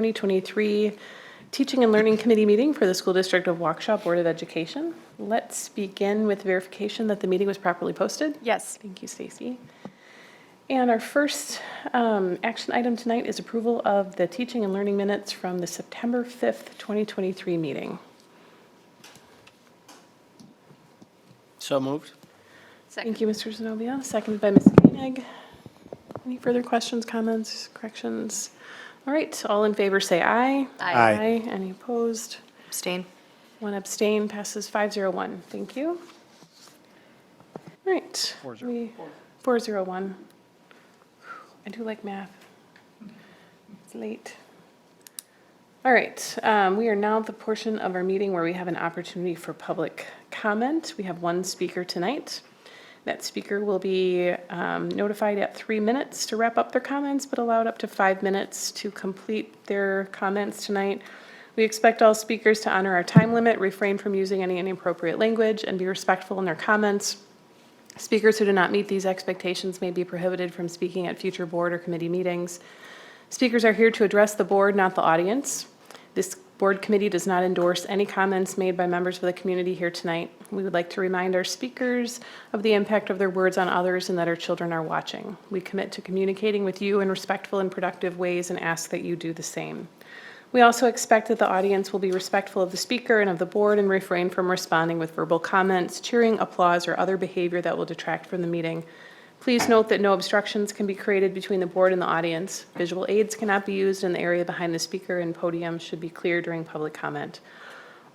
2023 Teaching and Learning Committee meeting for the School District of Waukesha Board of Education. Let's begin with verification that the meeting was properly posted. Yes. Thank you, Stacy. And our first action item tonight is approval of the teaching and learning minutes from the September 5th, 2023 meeting. So moved. Second. Thank you, Mr. Zenobia. Seconded by Ms. Koenig. Any further questions, comments, corrections? All right, all in favor say aye. Aye. Any opposed? Abstain. One abstain, passes 501. Thank you. All right. 401. I do like math. It's late. All right, we are now at the portion of our meeting where we have an opportunity for public comment. We have one speaker tonight. That speaker will be notified at 3 minutes to wrap up their comments, but allowed up to 5 minutes to complete their comments tonight. We expect all speakers to honor our time limit, refrain from using any inappropriate language, and be respectful in their comments. Speakers who do not meet these expectations may be prohibited from speaking at future board or committee meetings. Speakers are here to address the board, not the audience. This board committee does not endorse any comments made by members of the community here tonight. We would like to remind our speakers of the impact of their words on others and that our children are watching. We commit to communicating with you in respectful and productive ways and ask that you do the same. We also expect that the audience will be respectful of the speaker and of the board and refrain from responding with verbal comments, cheering, applause, or other behavior that will detract from the meeting. Please note that no obstructions can be created between the board and the audience. Visual aids cannot be used in the area behind the speaker, and podiums should be clear during public comment.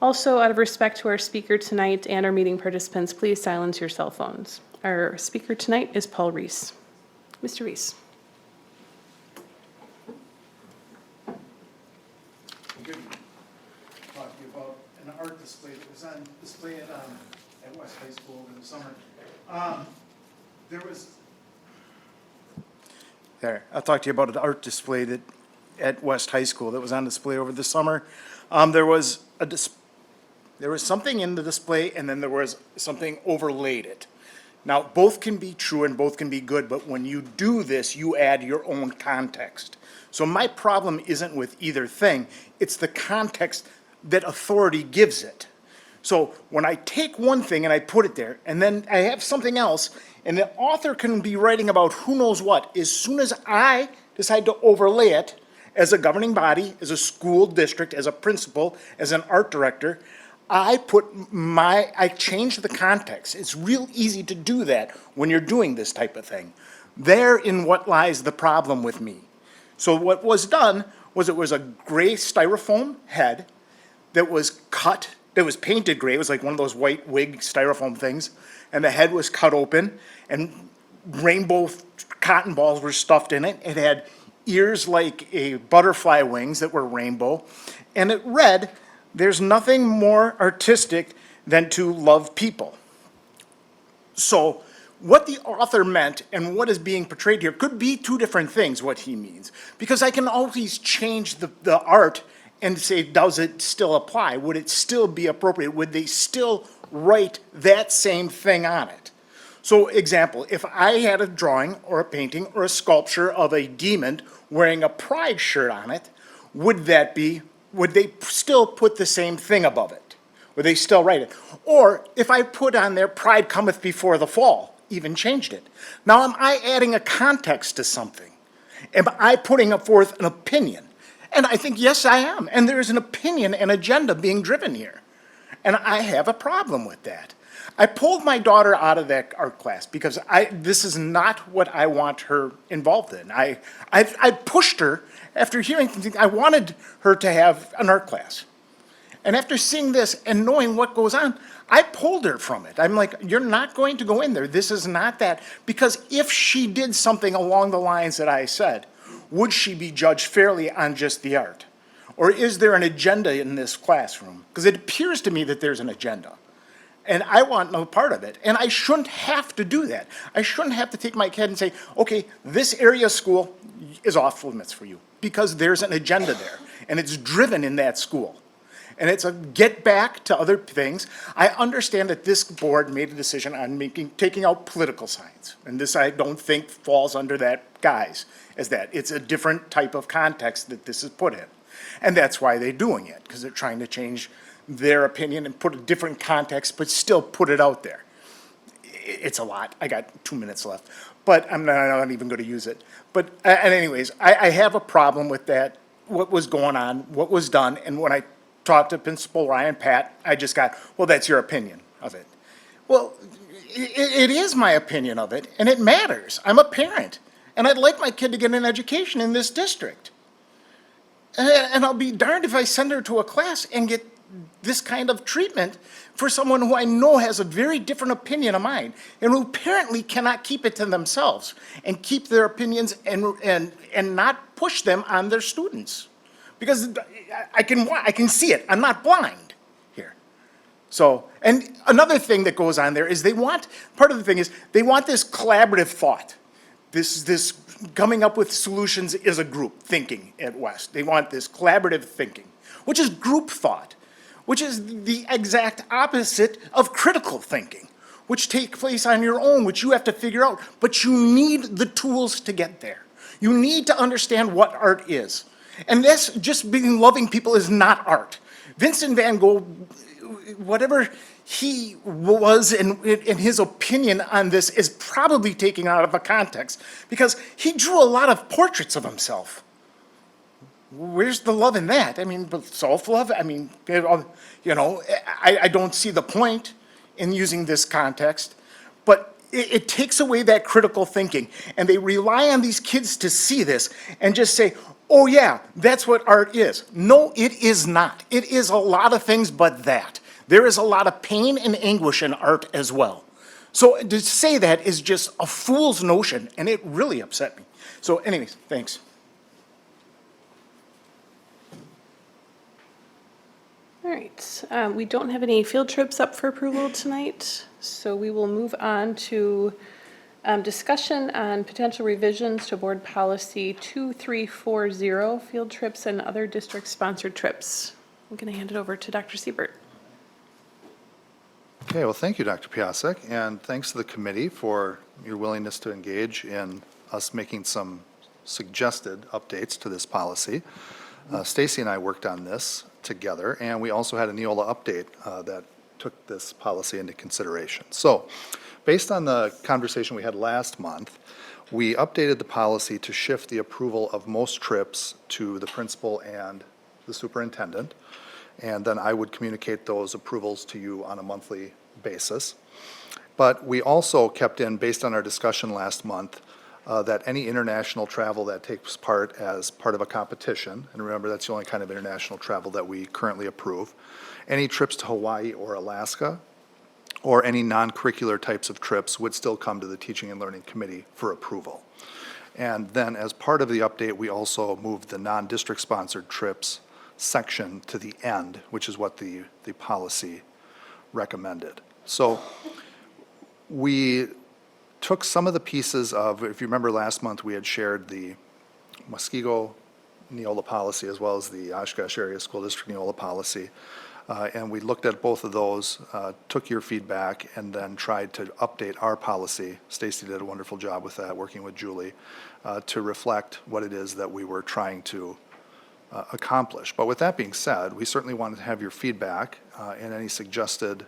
Also, out of respect to our speaker tonight and our meeting participants, please silence your cell phones. Our speaker tonight is Paul Reese. Mr. Reese. Good. Talk to you about an art display that was on display at West High School in the summer. I'll talk to you about an art display that at West High School that was on display over the summer. There was something in the display, and then there was something overlaid it. Now, both can be true and both can be good, but when you do this, you add your own context. So my problem isn't with either thing, it's the context that authority gives it. So when I take one thing and I put it there, and then I have something else, and the author can be writing about who knows what, as soon as I decide to overlay it, as a governing body, as a school district, as a principal, as an art director, I change the context. It's real easy to do that when you're doing this type of thing. Therein what lies the problem with me. So what was done was it was a gray styrofoam head that was cut, that was painted gray. It was like one of those white wig styrofoam things. And the head was cut open and rainbow cotton balls were stuffed in it. It had ears like a butterfly wings that were rainbow. And it read, "There's nothing more artistic than to love people." So what the author meant and what is being portrayed here could be two different things, what he means. Because I can always change the art and say, does it still apply? Would it still be appropriate? Would they still write that same thing on it? So example, if I had a drawing or a painting or a sculpture of a demon wearing a pride shirt on it, would they still put the same thing above it? Would they still write it? Or if I put on there, pride cometh before the fall, even changed it. Now am I adding a context to something? Am I putting forth an opinion? And I think, yes, I am. And there is an opinion and agenda being driven here. And I have a problem with that. I pulled my daughter out of that art class because this is not what I want her involved in. I pushed her after hearing things. I wanted her to have an art class. And after seeing this and knowing what goes on, I pulled her from it. I'm like, you're not going to go in there. This is not that. Because if she did something along the lines that I said, would she be judged fairly on just the art? Or is there an agenda in this classroom? Because it appears to me that there's an agenda. And I want no part of it. And I shouldn't have to do that. I shouldn't have to take my kid and say, okay, this area of school is off limits for you. Because there's an agenda there. And it's driven in that school. And it's a get back to other things. I understand that this board made a decision on taking out political science. And this I don't think falls under that guise as that. It's a different type of context that this is put in. And that's why they're doing it, because they're trying to change their opinion and put a different context, but still put it out there. It's a lot. I got 2 minutes left, but I'm not even going to use it. But, and anyways, I have a problem with that, what was going on, what was done, and when I talked to Principal Ryan Pat, I just got, well, that's your opinion of it. Well, it is my opinion of it, and it matters. I'm a parent, and I'd like my kid to get an education in this district. And I'll be darned if I send her to a class and get this kind of treatment for someone who I know has a very different opinion of mine, and who apparently cannot keep it to themselves and keep their opinions and not push them on their students. Because I can see it. I'm not blind here. So, and another thing that goes on there is part of the thing is they want this collaborative thought. This coming up with solutions is a group thinking at West. They want this collaborative thinking, which is group thought, which is the exact opposite of critical thinking, which take place on your own, which you have to figure out, but you need the tools to get there. You need to understand what art is. And this, just being loving people is not art. Vincent van Gogh, whatever he was in his opinion on this is probably taken out of a context, because he drew a lot of portraits of himself. Where's the love in that? I mean, self-love, I mean, I don't see the point in using this context, but it takes away that critical thinking, and they rely on these kids to see this and just say, oh yeah, that's what art is. No, it is not. It is a lot of things but that. There is a lot of pain and anguish in art as well. So to say that is just a fool's notion, and it really upset me. So anyways, thanks. All right, we don't have any field trips up for approval tonight, so we will move on to discussion on potential revisions to Board Policy 2340, field trips and other district-sponsored trips. I'm going to hand it over to Dr. Siebert. Okay, well, thank you, Dr. Piasek, and thanks to the committee for your willingness to engage in us making some suggested updates to this policy. Stacy and I worked on this together, and we also had a Neola update that took this policy into consideration. So, based on the conversation we had last month, we updated the policy to shift the approval of most trips to the principal and the superintendent, and then I would communicate those approvals to you on a monthly basis. But we also kept in, based on our discussion last month, that any international travel that takes part as part of a competition, and remember that's the only kind of international travel that we currently approve, any trips to Hawaii or Alaska, or any non-curricular types of trips would still come to the Teaching and Learning Committee for approval. And then as part of the update, we also moved the non-district sponsored trips section to the end, which is what the policy recommended. So we took some of the pieces of, if you remember last month, we had shared the Muskego Neola policy as well as the Oshkosh Area School District Neola policy. And we looked at both of those, took your feedback, and then tried to update our policy. Stacy did a wonderful job with that, working with Julie, to reflect what it is that we were trying to accomplish. But with that being said, we certainly wanted to have your feedback and any suggested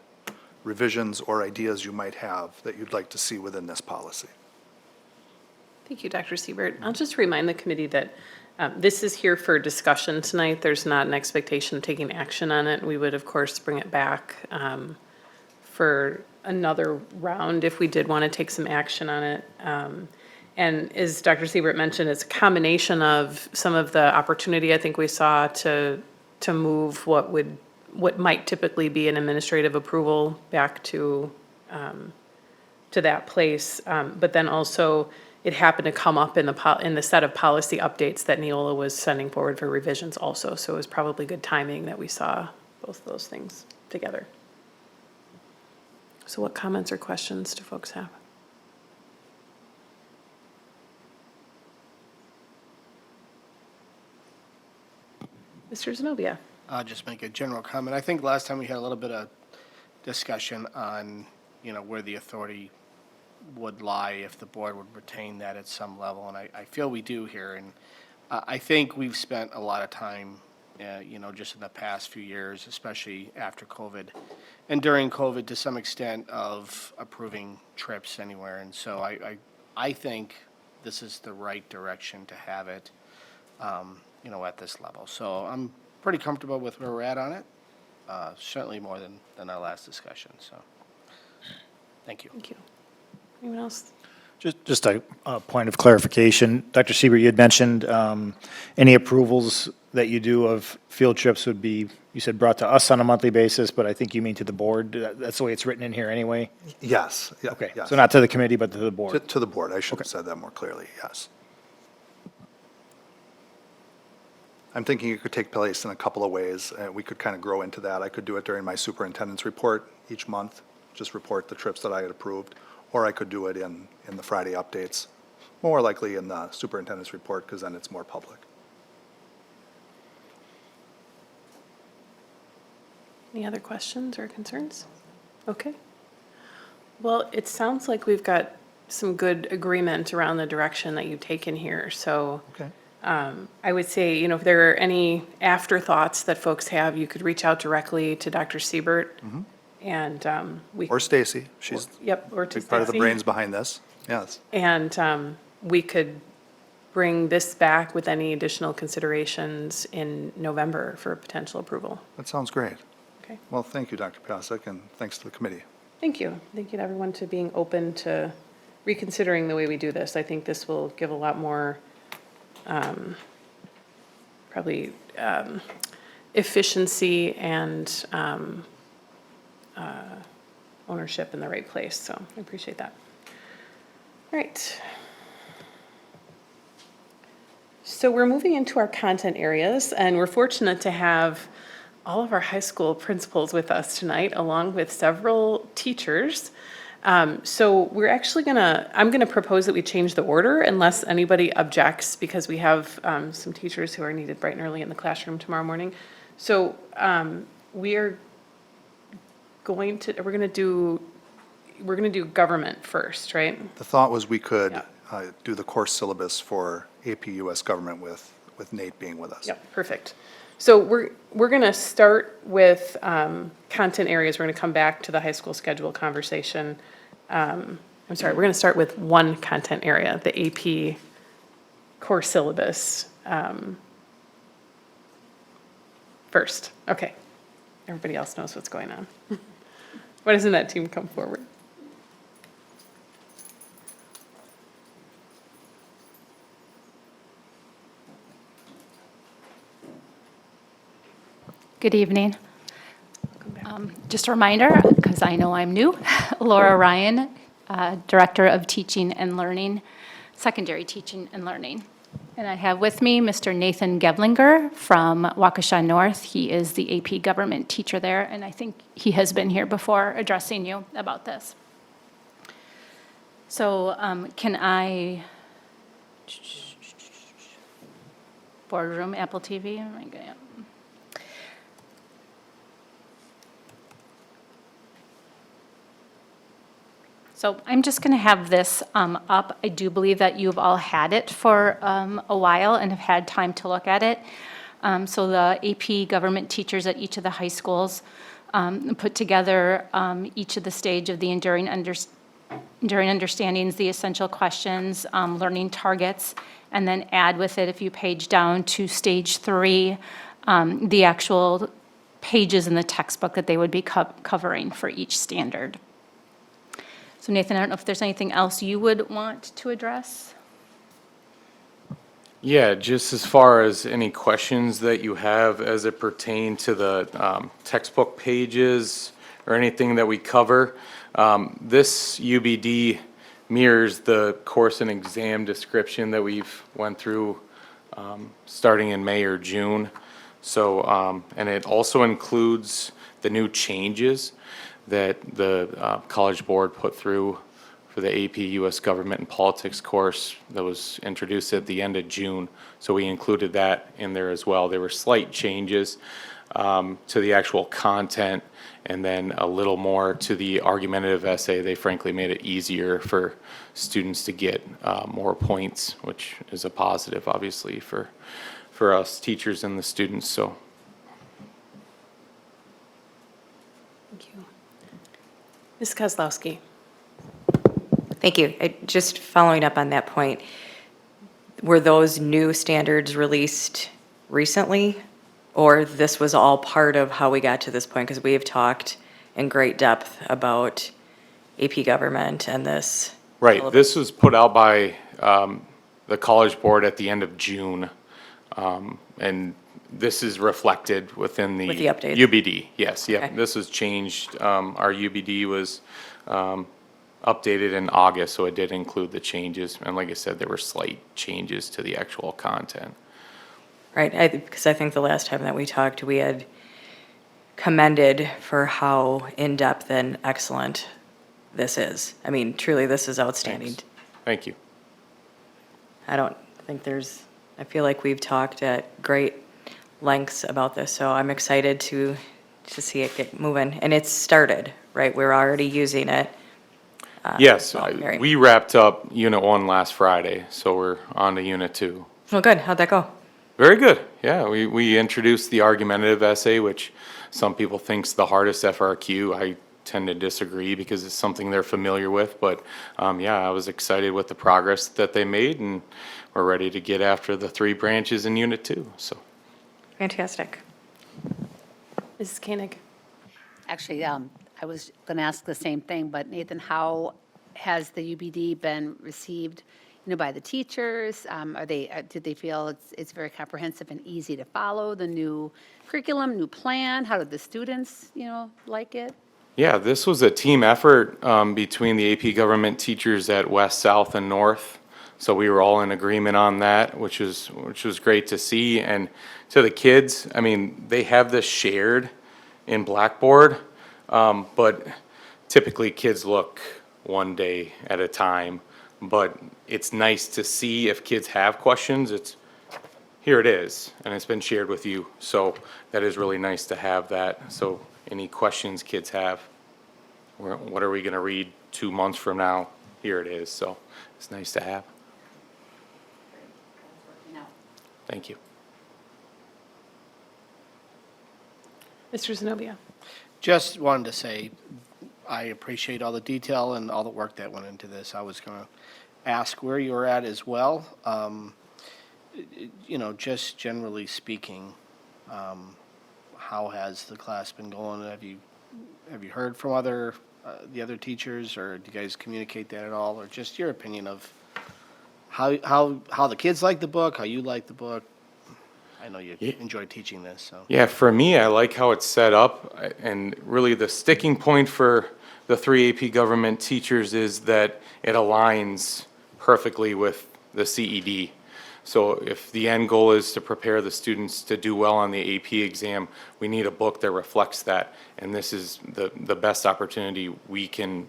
revisions or ideas you might have that you'd like to see within this policy. Thank you, Dr. Siebert. I'll just remind the committee that this is here for discussion tonight. There's not an expectation of taking action on it. We would, of course, bring it back for another round if we did want to take some action on it. And as Dr. Siebert mentioned, it's a combination of some of the opportunity I think we saw to move what might typically be an administrative approval back to that place, but then also it happened to come up in the set of policy updates that Neola was sending forward for revisions also. So it was probably good timing that we saw both of those things together. So what comments or questions do folks have? Mr. Zenobia. I'll just make a general comment. I think last time we had a little bit of discussion on, where the authority would lie if the board would retain that at some level, and I feel we do here. And I think we've spent a lot of time just in the past few years, especially after COVID, and during COVID to some extent, of approving trips anywhere. And so I think this is the right direction to have it, at this level. So I'm pretty comfortable with where we're at on it, certainly more than our last discussion, so, thank you. Thank you. Anyone else? Just a point of clarification. Dr. Siebert, you had mentioned any approvals that you do of field trips would be, you said, brought to us on a monthly basis, but I think you mean to the board. That's the way it's written in here anyway? Yes. Yeah, Okay, yes. so not to the committee, but to the board? To the board. I should have said that more clearly, yes. I'm thinking it could take place in a couple of ways. We could kind of grow into that. I could do it during my superintendent's report each month, just report the trips that I had approved, or I could do it in the Friday updates, more likely in the superintendent's report, because then it's more public. Any other questions or concerns? Okay. Well, it sounds like we've got some good agreement around the direction that you've taken here. So Okay. I would say, if there are any afterthoughts that folks have, you could reach out directly to Dr. Siebert. And we. Or Stacy, she's Yep, or to big part of the Stacy. brains behind this, yes. And we could bring this back with any additional considerations in November for potential approval. That sounds great. Okay. Well, thank you, Dr. Piasek, and thanks to the committee. Thank you. Thank you to everyone to being open to reconsidering the way we do this. I think this will give a lot more, probably, efficiency and ownership in the right place. So I appreciate that. All right. So we're moving into our content areas, and we're fortunate to have all of our high school principals with us tonight, along with several teachers. So we're actually I'm gonna propose that we change the order unless anybody objects, because we have some teachers who are needed bright and early in the classroom tomorrow morning. So we're gonna do government first, right? The thought was we could Yeah. do the course syllabus for AP US Government with Nate being with us. Yep, perfect. So we're going to start with content areas. We're going to come back to the high school schedule conversation. I'm sorry, we're going to start with one content area, the AP core syllabus first. Okay. Everybody else knows what's going on. Why doesn't that team come forward? Good evening. Welcome back. Just a reminder, because I know I'm new, Laura Ryan, Director of Teaching and Learning, Secondary Teaching and Learning. And I have with me Mr. Nathan Gevlinger from Waukesha North. He is the AP government teacher there, and I think he has been here before addressing you about this. So can I, boardroom, Apple TV, am I gonna- So I'm just going to have this up. I do believe that you've all had it for a while and have had time to look at it. So the AP government teachers at each of the high schools put together each of the stage of the enduring understandings, the essential questions, learning targets, and then add with it, if you page down to stage 3, the actual pages in the textbook that they would be covering for each standard. So Nathan, I don't know if there's anything else you would want to address? Yeah, just as far as any questions that you have as it pertain to the textbook pages or anything that we cover, this UBD mirrors the course and exam description that we've went through starting in May or June. So, and it also includes the new changes that the College Board put through for the AP US Government and Politics course that was introduced at the end of June. So we included that in there as well. There were slight changes to the actual content, and then a little more to the argumentative essay. They frankly made it easier for students to get more points, which is a positive, obviously, for us teachers and the students. So Ms. Kozlowski. Thank you. Just following up on that point, were those new standards released recently? Or this was all part of how we got to this point? Because we have talked in great depth about AP government and this. Right, this was put out by the College Board at the end of June. And this is reflected within the. With the updates? UBD, yes, yeah. Okay. This was changed. Our UBD was updated in August, so it did include the changes. And like I said, there were slight changes to the actual content. Right, because I think the last time that we talked, we had commended for how in-depth and excellent this is. I mean, truly, this is outstanding. Thanks. Thank you. I don't think I feel like we've talked at great lengths about this, so I'm excited to see it get moving. And it's started, right? We're already using it. Yes, Mary. we wrapped up Unit 1 last Friday, so we're on to Unit 2. Well, good. How'd that go? Very good, yeah. We introduced the argumentative essay, which some people think's the hardest FRQ. I tend to disagree because it's something they're familiar with, but yeah, I was excited with the progress that they made, and we're ready to get after the 3 branches in Unit 2, so. Fantastic. Mrs. Koenig. Actually, I was going to ask the same thing, but Nathan, how has the UBD been received, by the teachers? Did they feel it's very comprehensive and easy to follow, the new curriculum, new plan? How did the students, like it? Yeah, this was a team effort between the AP government teachers at West, South, and North. So we were all in agreement on that, which was great to see. And to the kids, I mean, they have this shared in Blackboard, but typically kids look one day at a time. But it's nice to see if kids have questions. Here it is, and it's been shared with you. So that is really nice to have that. So any questions kids have, what are we going to read 2 months from now? Here it is. So it's nice to have. Thank you. Mr. Zenobia. Just wanted to say, I appreciate all the detail and all the work that went into this. I was going to ask where you were at as well. Just generally speaking, how has the class been going? Have you heard from the other teachers, or do you guys communicate that at all, or just your opinion of how the kids like the book, how you like the book? I know you enjoy teaching this, so. Yeah, for me, I like how it's set up, and really the sticking point for the 3 AP government teachers is that it aligns perfectly with the CED. So if the end goal is to prepare the students to do well on the AP exam, we need a book that reflects that. And this is the best opportunity we can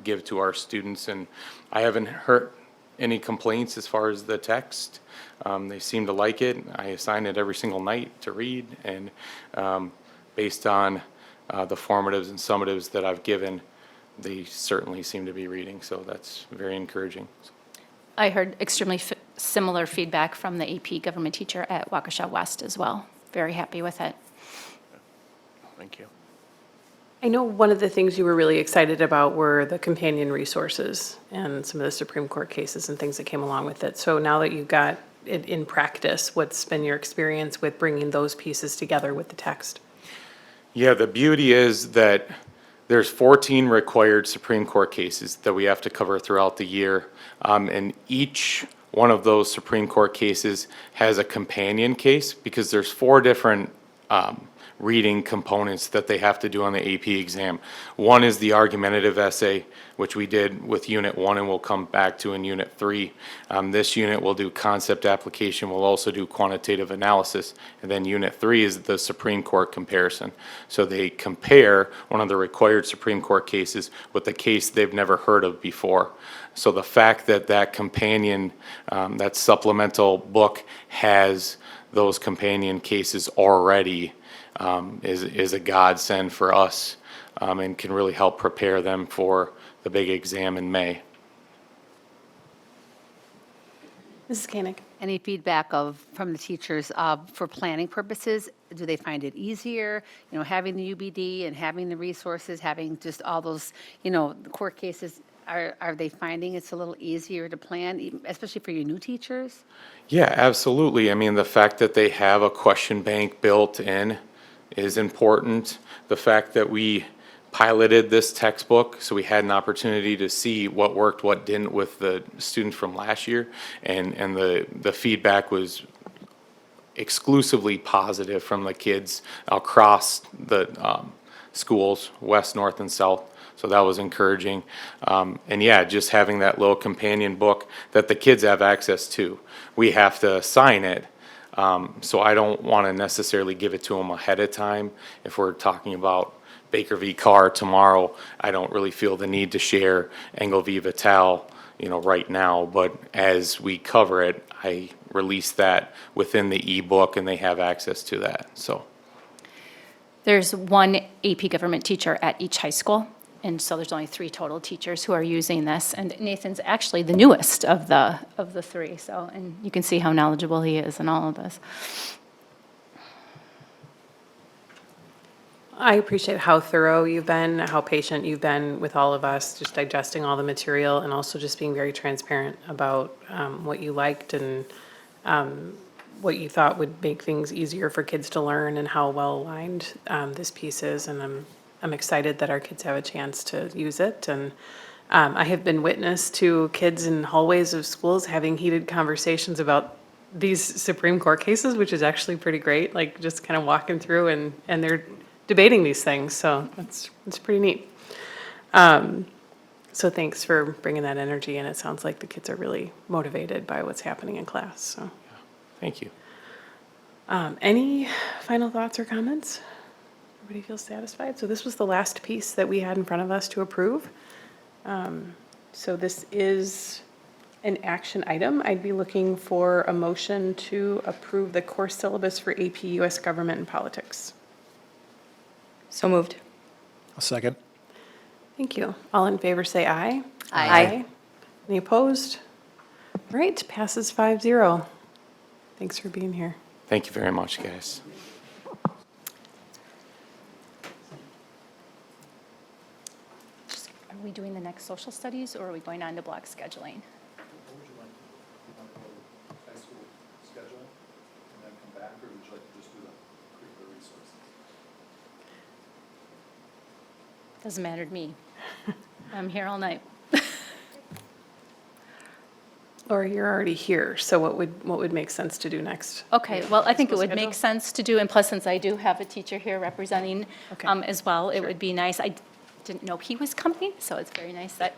give to our students. And I haven't heard any complaints as far as the text. They seem to like it. I assign it every single night to read. And based on the formatives and summatives that I've given, they certainly seem to be reading. So that's very encouraging. I heard extremely similar feedback from the AP government teacher at Waukesha West as well. Very happy with it. Thank you. I know one of the things you were really excited about were the companion resources and some of the Supreme Court cases and things that came along with it. So now that you've got it in practice, what's been your experience with bringing those pieces together with the text? Yeah, the beauty is that there's 14 required Supreme Court cases that we have to cover throughout the year. And each one of those Supreme Court cases has a companion case because there's 4 different reading components that they have to do on the AP exam. One is the argumentative essay, which we did with Unit 1 and we'll come back to in Unit 3. This unit will do concept application, we'll also do quantitative analysis, and then Unit 3 is the Supreme Court comparison. So they compare one of the required Supreme Court cases with the case they've never heard of before. So the fact that that companion, that supplemental book has those companion cases already is a godsend for us and can really help prepare them for the big exam in May. Mrs. Koenig. Any feedback from the teachers for planning purposes? do they find it easier, having the UBD and having the resources, having just all those, the court cases? Are they finding it's a little easier to plan, especially for your new teachers? Yeah, absolutely. I mean, the fact that they have a question bank built in is important. The fact that we piloted this textbook, so we had an opportunity to see what worked, what didn't with the students from last year, and the feedback was exclusively positive from the kids across the schools, west, north, and south. So that was encouraging. And yeah, just having that little companion book that the kids have access to. We have to assign it, so I don't want to necessarily give it to them ahead of time. If we're talking about Baker v. Carr tomorrow, I don't really feel the need to share Engel v. Vitale, right now. But as we cover it, I release that within the ebook, and they have access to that. So There's one AP government teacher at each high school, and so there's only 3 total teachers who are using this. And Nathan's actually the newest of the 3, so, and you can see how knowledgeable he is in all of this. I appreciate how thorough you've been, how patient you've been with all of us, just digesting all the material, and also just being very transparent about what you liked and what you thought would make things easier for kids to learn, and how well aligned this piece is. And I'm excited that our kids have a chance to use it. And I have been witness to kids in hallways of schools having heated conversations about these Supreme Court cases, which is actually pretty great, like just kind of walking through and they're debating these things. So it's pretty neat. So thanks for bringing that energy, and it sounds like the kids are really motivated by what's happening in class. So thank you. any final thoughts or comments? Everybody feels satisfied? So this was the last piece that we had in front of us to approve. So this is an action item. I'd be looking for a motion to approve the course syllabus for AP US Government and Politics. So moved. A second. Thank you. All in favor say aye. Aye. Any opposed? All right, passes 5-0. Thanks for being here. Thank you very much, guys. Are we doing the next social studies, or are we going on to block scheduling? High school schedule and then come back, or would you like to just do the curricular resources? Doesn't matter to me. I'm here all night. Or you're already here, so what would make sense to do next? Okay, well, I think it School would schedule? make sense to do, and plus, since I do have a teacher here representing Okay. as well, it would be nice. I didn't know he was coming, so it's very nice that,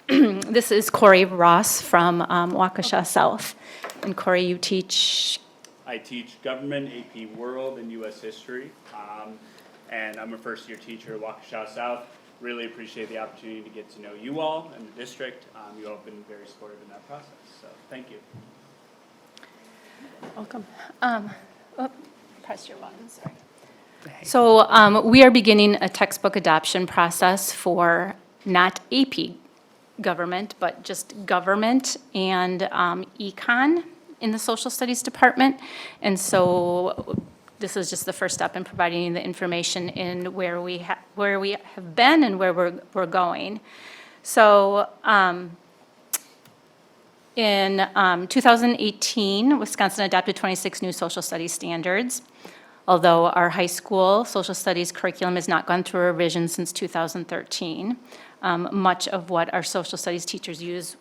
this is Corey Ross from Waukesha South. And Corey, you teach, I teach government, AP World, and U.S. History, and I'm a first-year teacher at Waukesha South. Really appreciate the opportunity to get to know you all and the district. You all have been very supportive in that process, so thank you. Welcome. press your button, sorry. So we are beginning a textbook adoption process for not AP government, but just government and econ in the social studies department. And so this is just the first step in providing the information in where we have been and where we're going. So in 2018, Wisconsin adopted 26 new social studies standards. Although our high school social studies curriculum has not gone through a revision since 2013, much of what our social studies teachers use,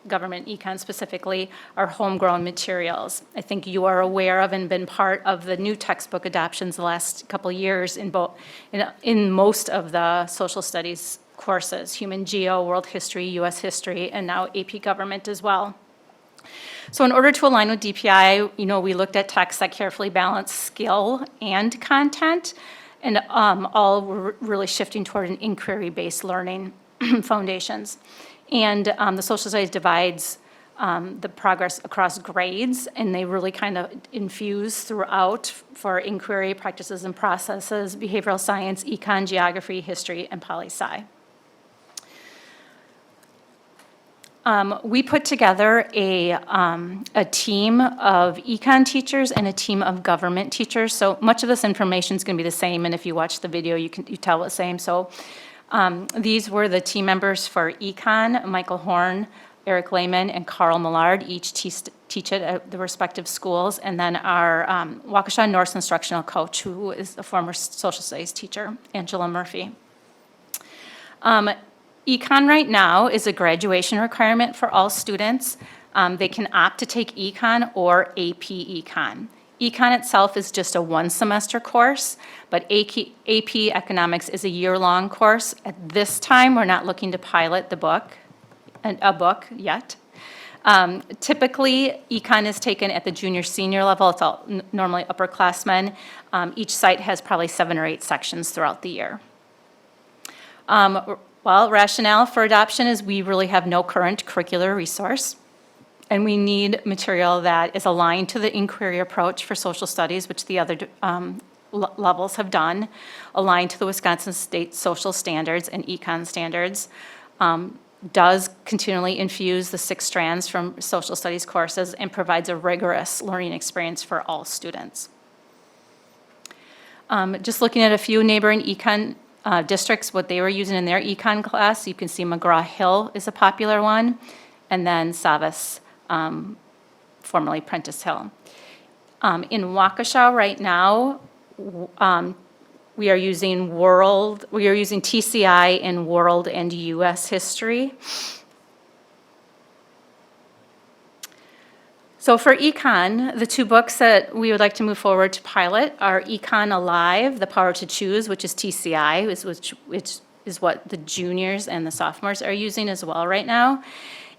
government econ specifically, are homegrown materials. I think you are aware of and been part of the new textbook adoptions the last couple of years in most of the social studies courses, human geo, world history, US history, and now AP government as well. So in order to align with DPI, we looked at texts that carefully balance skill and content, and all were really shifting toward an inquiry-based learning foundations. And the social studies divides the progress across grades, and they really kind of infuse throughout for inquiry, practices and processes, behavioral science, econ, geography, history, and poli-sci. We put together a team of econ teachers and a team of government teachers. So much of this information is going to be the same, and if you watch the video, you tell it's the same. So these were the team members for econ: Michael Horn, Eric Lehman, and Carl Millard, each teach it at the respective schools, and then our Waukesha Norse instructional coach, who is a former social studies teacher, Angela Murphy. Econ right now is a graduation requirement for all students. They can opt to take econ or AP Econ. Econ itself is just a one-semester course, but AP Economics is a year-long course. At this time, we're not looking to pilot a book yet. Typically, econ is taken at the junior-senior level. It's all normally upperclassmen. Each site has probably 7 or 8 sections throughout the year. Well, rationale for adoption is we really have no current curricular resource, and we need material that is aligned to the inquiry approach for social studies, which the other levels have done, aligned to the Wisconsin State Social Standards and Econ Standards, does continually infuse the 6 strands from social studies courses, and provides a rigorous learning experience for all students. Just looking at a few neighboring econ districts, what they were using in their econ class, you can see McGraw-Hill is a popular one, and then Savas, formerly Prentice Hill. In Waukesha right now, we are using TCI in world and US history. So for econ, the 2 books that we would like to move forward to pilot are Econ Alive, The Power to Choose, which is TCI, which is what the juniors and the sophomores are using as well right now,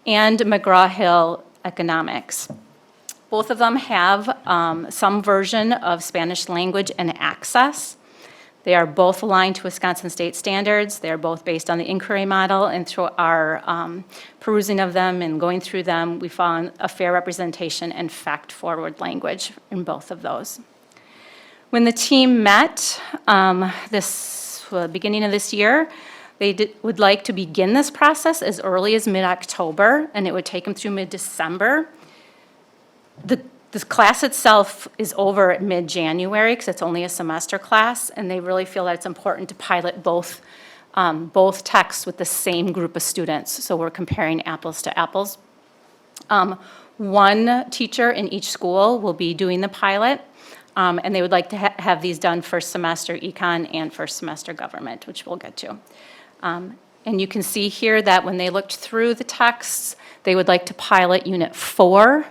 and McGraw-Hill Economics. Both of them have some version of Spanish language and access. They are both aligned to Wisconsin state standards. They are both based on the inquiry model, and through our perusing of them and going through them, we found a fair representation and fact-forward language in both of those. When the team met beginning of this year, they would like to begin this process as early as mid-October, and it would take them through mid-December. The class itself is over at mid-January because it's only a semester class, and they really feel that it's important to pilot both texts with the same group of students. So we're comparing apples to apples. One teacher in each school will be doing the pilot, and they would like to have these done first semester econ and first semester government, which we'll get to. And you can see here that when they looked through the texts, they would like to pilot Unit 4,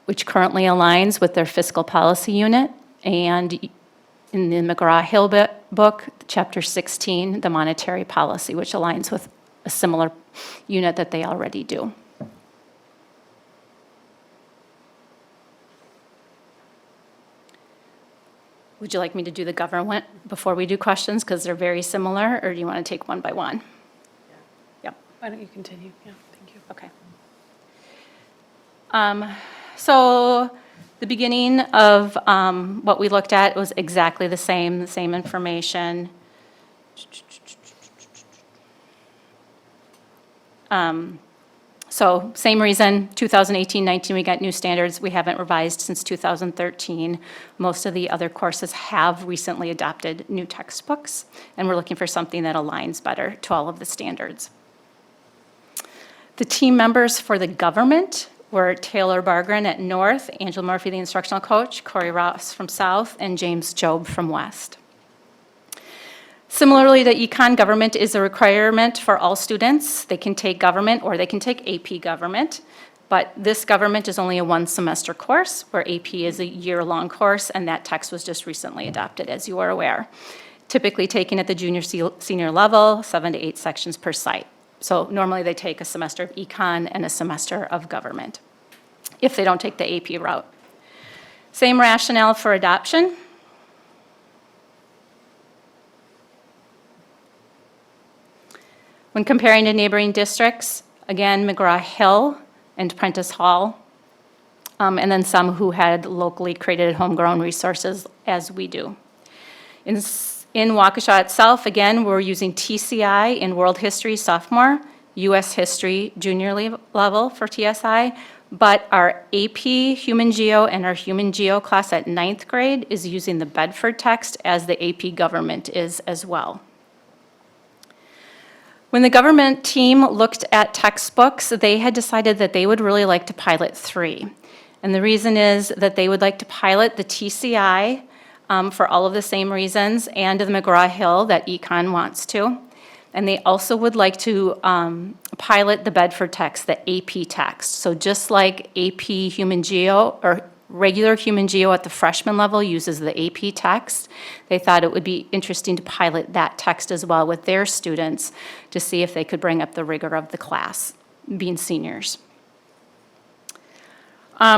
which currently aligns with their fiscal policy unit, and in the McGraw-Hill book, Chapter 16, the monetary policy, which aligns with a similar unit that they already do. Would you like me to do the government before we do questions, because they're very similar, or do you want to take one by one? Yep. Why don't you continue? Yeah, thank you. Okay. So the beginning of what we looked at was exactly the same information. So same reason, 2018-19, we got new standards. We haven't revised since 2013. Most of the other courses have recently adopted new textbooks, and we're looking for something that aligns better to all of the standards. The team members for the government were Taylor Bargren at North, Angela Murphy, the instructional coach, Corey Ross from South, and James Job from West. Similarly to econ, government is a requirement for all students. They can take government or they can take AP government, but this government is only a 1-semester course, where AP is a year-long course, and that text was just recently adopted, as you are aware. Typically taken at the junior-senior level, 7 to 8 sections per site. So normally they take a semester of econ and a semester of government, if they don't take the AP route. Same rationale for adoption. When comparing to neighboring districts, again, McGraw-Hill and Prentice Hall, and then some who had locally created homegrown resources, as we do. In Waukesha itself, again, we're using TCI in World History Sophomore, U.S. History junior level for TSI, but our AP Human Geo and our Human Geo class at 9th grade is using the Bedford text as the AP Government is as well. When the government team looked at textbooks, they had decided that they would really like to pilot 3. And the reason is that they would like to pilot the TCI for all of the same reasons, and the McGraw-Hill that Econ wants to. And they also would like to pilot the Bedford text, the AP text. So just like AP Human Geo, or regular Human Geo at the freshman level uses the AP text, they thought it would be interesting to pilot that text as well with their students to see if they could bring up the rigor of the class, being seniors.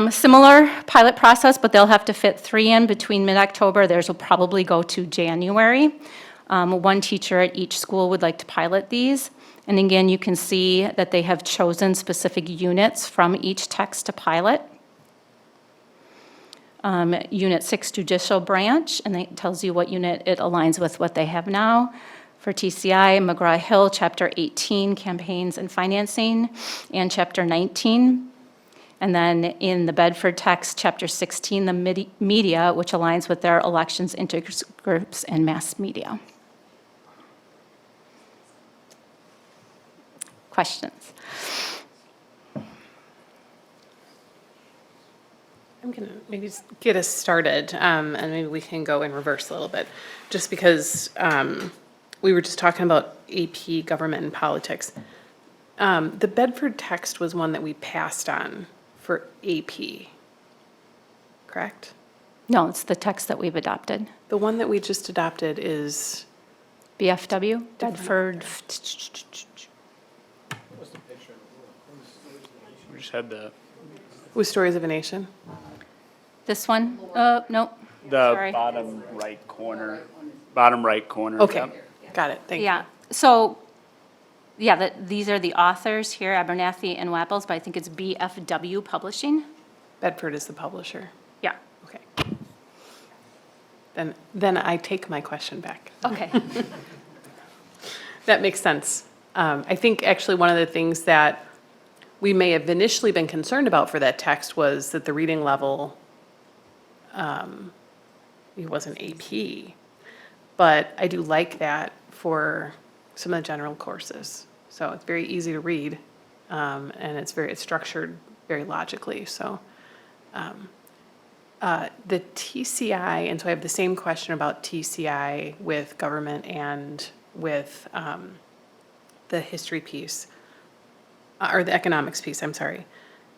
Similar pilot process, but they'll have to fit 3 in between mid-October. Theirs will probably go to January. One teacher at each school would like to pilot these. And again, you can see that they have chosen specific units from each text to pilot. Unit 6, Judicial Branch, and it tells you what unit it aligns with what they have now. For TCI, McGraw-Hill, Chapter 18, Campaigns and Financing, and Chapter 19. And then in the Bedford text, Chapter 16, the media, which aligns with their elections, intergroups, and mass media. Questions? I'm going to maybe just get us started, and maybe we can go in reverse a little bit, just because we were just talking about AP government and politics. The Bedford text was one that we passed on for AP, correct? No, it's the text that we've adopted. The one that we just adopted is, BFW, Bedford. We just had the was Stories of a Nation? This one? No. Sorry. bottom right corner. Bottom right corner. Okay, Yep. got it, thank you. Yeah, so, yeah, these are the authors here, Abernathy and Wapples, but I think it's BFW Publishing. Bedford is the publisher. Yeah. Okay. Then I take my question back. Okay. That makes sense. I think actually one of the things that we may have initially been concerned about for that text was that the reading level, it wasn't AP. But I do like that for some of the general courses. So it's very easy to read, and it's structured very logically, so. The TCI, and so I have the same question about TCI with government and with the history piece, or the economics piece, I'm sorry.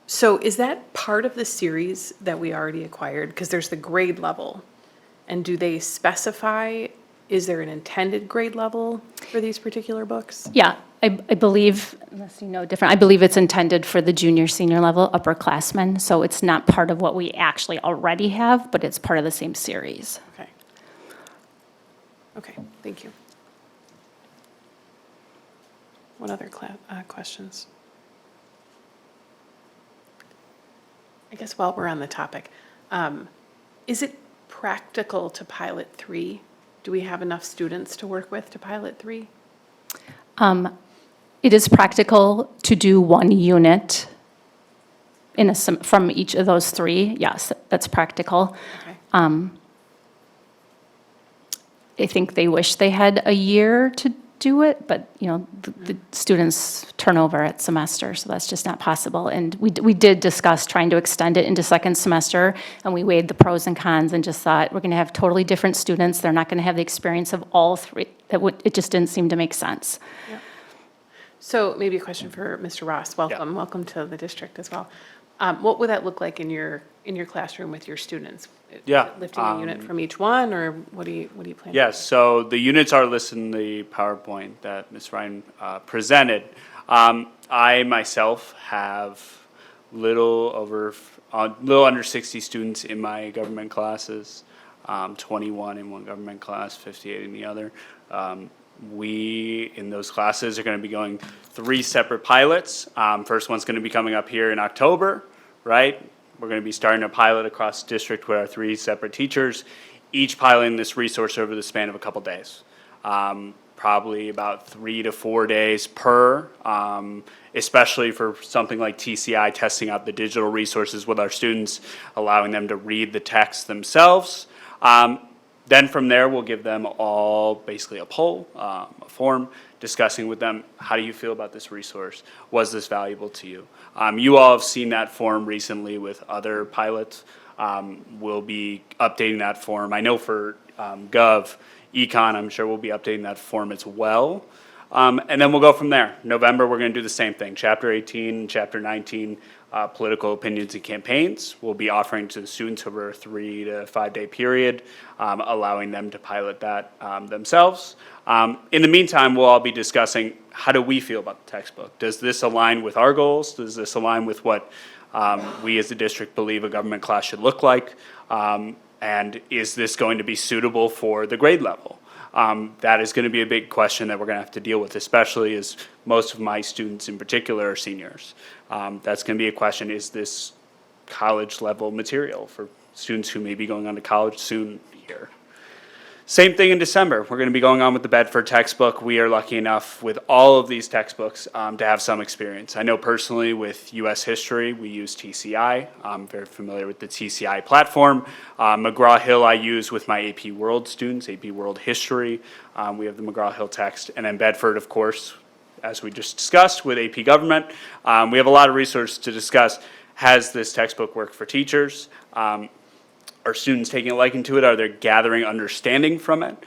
So is that part of the series that we already acquired? Because there's the grade level. And do they specify, is there an intended grade level for these particular books? Yeah, I believe, unless you know different, I believe it's intended for the junior, senior level upperclassmen. So it's not part of what we actually already have, but it's part of the same series. Okay. Okay, thank you. What other questions? I guess while we're on the topic, is it practical to pilot 3? Do we have enough students to work with to pilot 3? It is practical to do 1 unit from each of those 3. Yes, that's practical. Okay. I think they wish they had a year to do it, but, you know, the students turn over at semester, so that's just not possible. And we did discuss trying to extend it into second semester, and we weighed the pros and cons and just thought, we're going to have totally different students. They're not going to have the experience of all 3. It just didn't seem to make sense. Yep. So maybe a question for Mr. Ross. Welcome. Welcome to the district as well. What would that look like in your classroom with your students? Yeah, Lifting a unit from each one, or what do you plan? Yes, so the units are listed in the PowerPoint that Ms. Ryan presented. I myself have little under 60 students in my government classes, 21 in one government class, 58 in the other. We, in those classes, are going to be going 3 separate pilots. First one's going to be coming up here in October, right? We're going to be starting a pilot across the district with our 3 separate teachers, each piloting this resource over the span of a couple days. probably about 3 to 4 days per, especially for something like TCI, testing out the digital resources with our students, allowing them to read the text themselves. Then from there, we'll give them all basically a poll, a form, discussing with them, how do you feel about this resource? Was this valuable to you? You all have seen that form recently with other pilots. We'll be updating that form. I know for Gov, Econ, I'm sure we'll be updating that form as well. And then we'll go from there. November, we're going to do the same thing. Chapter 18, Chapter 19, political opinions and campaigns. We'll be offering to the students over a 3 to 5 day period, allowing them to pilot that themselves. In the meantime, we'll all be discussing, how do we feel about the textbook? Does this align with our goals? Does this align with what we as a district believe a government class should look like? And is this going to be suitable for the grade level? That is going to be a big question that we're going to have to deal with, especially as most of my students in particular are seniors. That's going to be a question, is this college level material for students who may be going on to college soon here? Same thing in December. We're going to be going on with the Bedford textbook. We are lucky enough with all of these textbooks to have some experience. I know personally with U.S. history, we use TCI. I'm very familiar with the TCI platform. McGraw-Hill I use with my AP World students, AP World History. We have the McGraw-Hill text. And then Bedford, of course, as we just discussed with AP Government. We have a lot of research to discuss. Has this textbook worked for teachers? Are students taking a liking to it? Are they gathering understanding from it?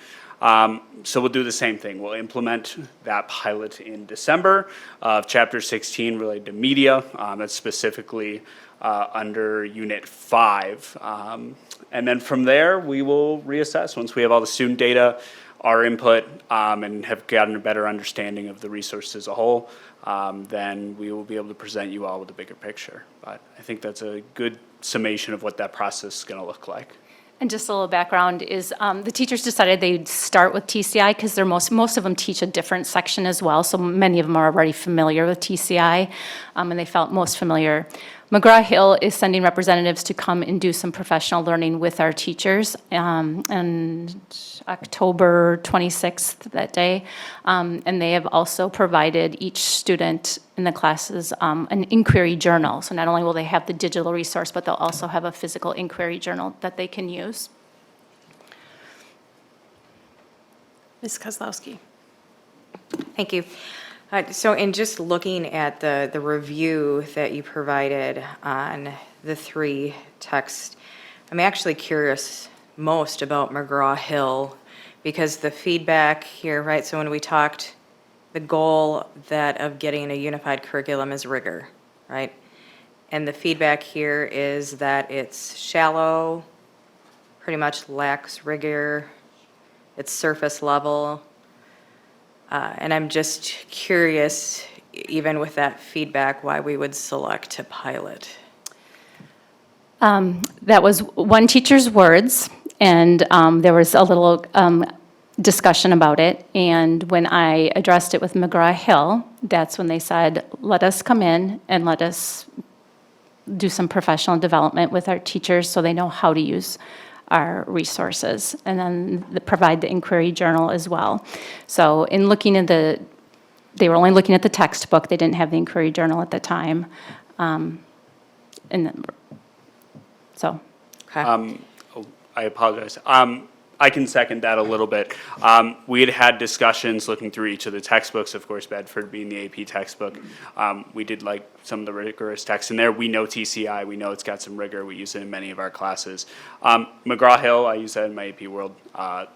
So we'll do the same thing. We'll implement that pilot in December of Chapter 16 related to media. That's specifically under Unit 5. And then from there, we will reassess. Once we have all the student data, our input, and have gotten a better understanding of the resource as a whole, then we will be able to present you all with a bigger picture. But I think that's a good summation of what that process is going to look like. And just a little background is the teachers decided they'd start with TCI because they're most of them teach a different section as well. So many of them are already familiar with TCI, and they felt most familiar. McGraw-Hill is sending representatives to come and do some professional learning with our teachers, and October 26th that day. And they have also provided each student in the classes an inquiry journal. So not only will they have the digital resource, but they'll also have a physical inquiry journal that they can use. Ms. Kozlowski. Thank you. So in just looking at the review that you provided on the 3 texts, I'm actually curious most about McGraw-Hill because the feedback here, right, so when we talked, the goal of getting a unified curriculum is rigor, right? And the feedback here is that it's shallow, pretty much lacks rigor, it's surface level. And I'm just curious, even with that feedback, why we would select to pilot. That was one teacher's words, and there was a little discussion about it. And when I addressed it with McGraw-Hill, that's when they said, let us come in and let us do some professional development with our teachers so they know how to use our resources, and then provide the inquiry journal as well. So in looking at they were only looking at the textbook, they didn't have the inquiry journal at the time. And then, so. Okay. I apologize. I can second that a little bit. We had discussions looking through each of the textbooks, of course, Bedford being the AP textbook. We did like some of the rigorous text in there. We know TCI, we know it's got some rigor. We use it in many of our classes. McGraw-Hill, I use that in my AP World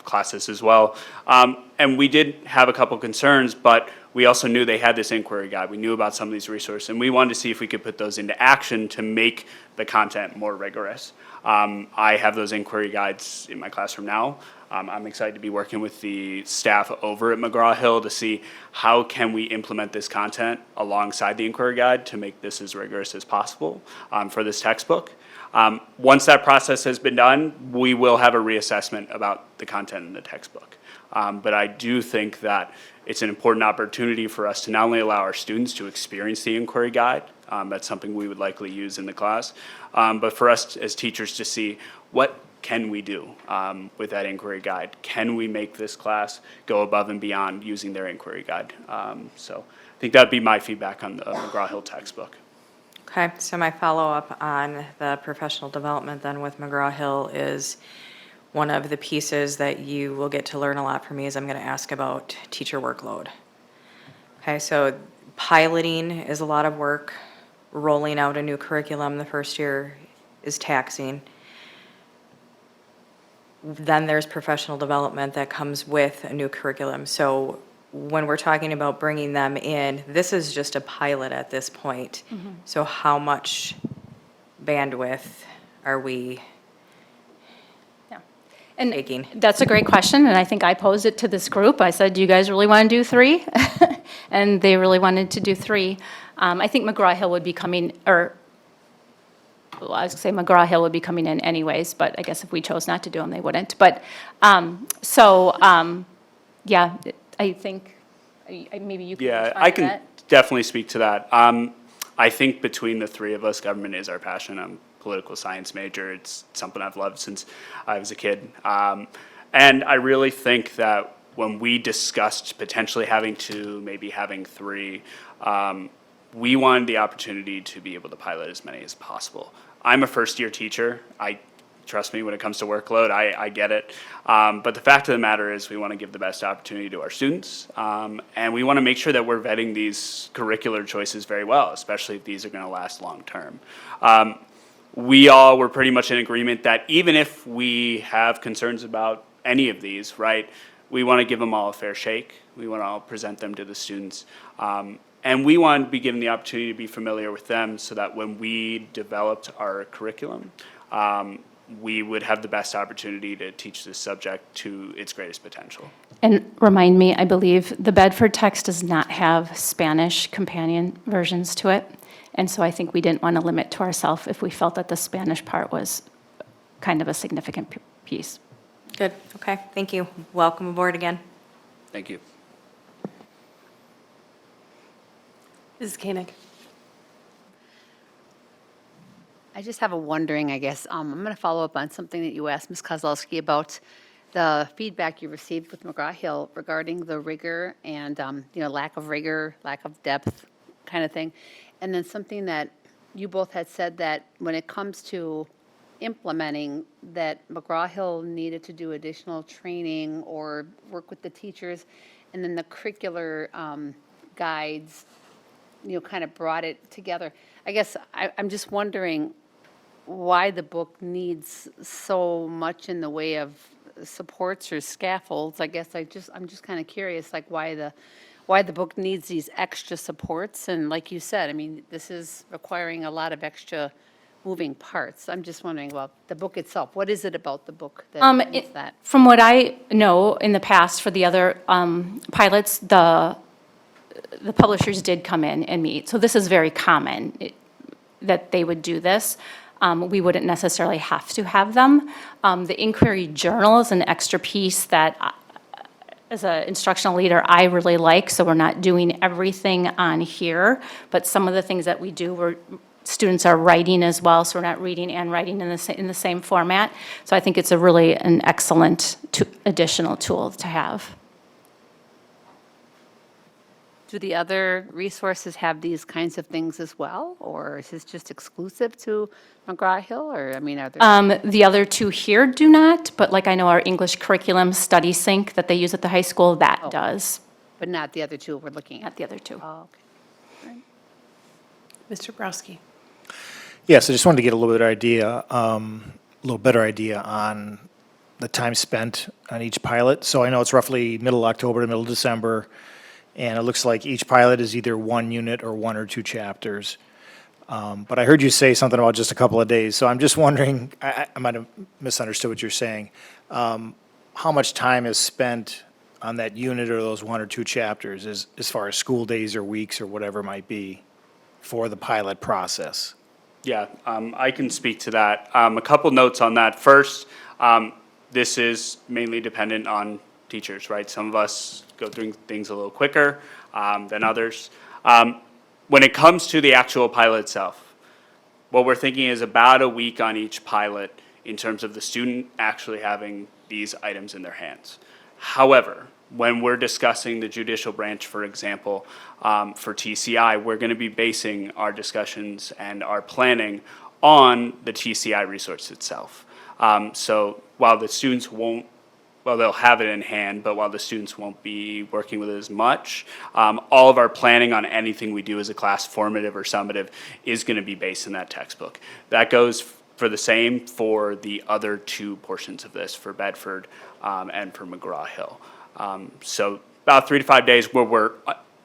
classes as well. And we did have a couple concerns, but we also knew they had this inquiry guide. We knew about some of these resources, and we wanted to see if we could put those into action to make the content more rigorous. I have those inquiry guides in my classroom now. I'm excited to be working with the staff over at McGraw-Hill to see how can we implement this content alongside the inquiry guide to make this as rigorous as possible for this textbook. Once that process has been done, we will have a reassessment about the content in the textbook. But I do think that it's an important opportunity for us to not only allow our students to experience the inquiry guide, that's something we would likely use in the class, but for us as teachers to see what can we do with that inquiry guide? Can we make this class go above and beyond using their inquiry guide? So I think that'd be my feedback on the McGraw-Hill textbook. Okay, so my follow-up on the professional development then with McGraw-Hill is one of the pieces that you will get to learn a lot from me is I'm going to ask about teacher workload. Okay, so piloting is a lot of work. Rolling out a new curriculum the first year is taxing. Then there's professional development that comes with a new curriculum. So when we're talking about bringing them in, this is just a pilot at this point. So how much bandwidth are we Yeah. And taking? that's a great question, and I think I posed it to this group. I said, do you guys really want to do 3? And they really wanted to do 3. I think McGraw-Hill would be coming, or, well, I was going to say McGraw-Hill would be coming in anyways, but I guess if we chose not to do them, they wouldn't. But, yeah, I think, maybe you can Yeah, respond I to can that. definitely speak to that. I think between the three of us, government is our passion. I'm a political science major. It's something I've loved since I was a kid. And I really think that when we discussed potentially having 2, maybe having 3, we wanted the opportunity to be able to pilot as many as possible. I'm a first-year teacher. Trust me, when it comes to workload, I get it. But the fact of the matter is we want to give the best opportunity to our students. And we want to make sure that we're vetting these curricular choices very well, especially if these are going to last long-term. We all were pretty much in agreement that even if we have concerns about any of these, right, we want to give them all a fair shake. We want to all present them to the students. And we want to be given the opportunity to be familiar with them so that when we developed our curriculum, we would have the best opportunity to teach this subject to its greatest potential. And remind me, I believe the Bedford text does not have Spanish companion versions to it. And so I think we didn't want to limit to ourselves if we felt that the Spanish part was kind of a significant piece. Good, okay, thank you. Welcome aboard again. Thank you. Mrs. Koenig. I just have a wondering, I guess. I'm going to follow up on something that you asked Ms. Kozlowski about the feedback you received with McGraw-Hill regarding the rigor and, lack of rigor, lack of depth kind of thing. And then something that you both had said that when it comes to implementing that McGraw-Hill needed to do additional training or work with the teachers, and then the curricular guides, kind of brought it together. I guess I'm just wondering why the book needs so much in the way of supports or scaffolds. I guess I'm just kind of curious, like why the book needs these extra supports. And like you said, I mean, this is requiring a lot of extra moving parts. I'm just wondering about the book itself. What is it about the book that needs that? From what I know in the past for the other pilots, the publishers did come in and meet. So this is very common that they would do this. We wouldn't necessarily have to have them. The inquiry journal is an extra piece that, as an instructional leader, I really like. So we're not doing everything on here, but some of the things that we do, students are writing as well. So we're not reading and writing in the same format. So I think it's an excellent additional tool to have. Do the other resources have these kinds of things as well? Or is this just exclusive to McGraw-Hill? Or, I mean, are there? The other 2 here do not, but like I know our English curriculum study sync that they use at the high school, that does. But not the other 2 we're looking Not at? the other 2. Oh, okay. Mr. Browski. Yes, I just wanted to get a little better idea on the time spent on each pilot. So I know it's roughly middle October to middle December, and it looks like each pilot is either 1 unit or 1 or 2 chapters. But I heard you say something about just a couple of days, so I'm just wondering, I might have misunderstood what you're saying. How much time is spent on that unit or those 1 or 2 chapters as far as school days or weeks or whatever it might be for the pilot process? Yeah, I can speak to that. A couple notes on that. First, this is mainly dependent on teachers, right? Some of us go through things a little quicker than others. When it comes to the actual pilot itself, what we're thinking is about a week on each pilot in terms of the student actually having these items in their hands. However, when we're discussing the judicial branch, for example, for TCI, we're going to be basing our discussions and our planning on the TCI resource itself. So while the students won't, well, they'll have it in hand, but while the students won't be working with it as much, all of our planning on anything we do as a class, formative or summative, is going to be based in that textbook. That goes for the same for the other two portions of this, for Bedford and for McGraw-Hill. So about 3 to 5 days where we're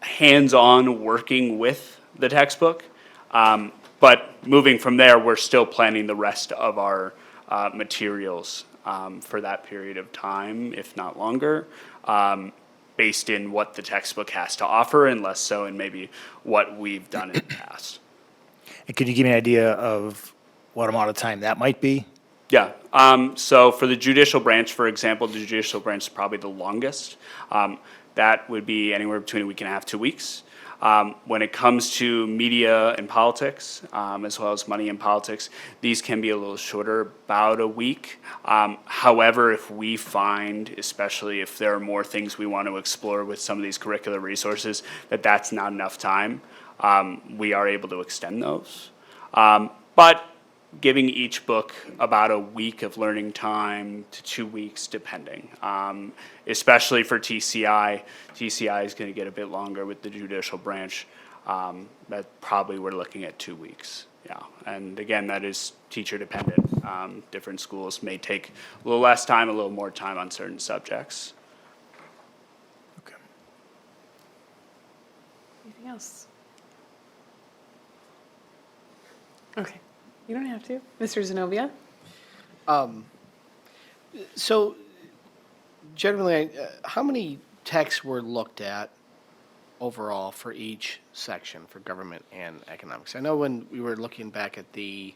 hands-on working with the textbook. But moving from there, we're still planning the rest of our materials for that period of time, if not longer, based in what the textbook has to offer and less so in maybe what we've done in the past. And could you give me an idea of what amount of time that might be? Yeah, so for the judicial branch, for example, the judicial branch is probably the longest. That would be anywhere between a week and a half, 2 weeks. When it comes to media and politics, as well as money and politics, these can be a little shorter, about a week. However, if we find, especially if there are more things we want to explore with some of these curricular resources, that that's not enough time, we are able to extend those. But giving each book about a week of learning time to 2 weeks, depending. Especially for TCI. TCI is going to get a bit longer with the judicial branch. That probably we're looking at 2 weeks. Yeah, and again, that is teacher dependent. Different schools may take a little less time, a little more time on certain subjects. Okay. Anything else? Okay, you don't have to. Mr. Zenobia? So generally, how many texts were looked at overall for each section for government and economics? I know when we were looking back at the,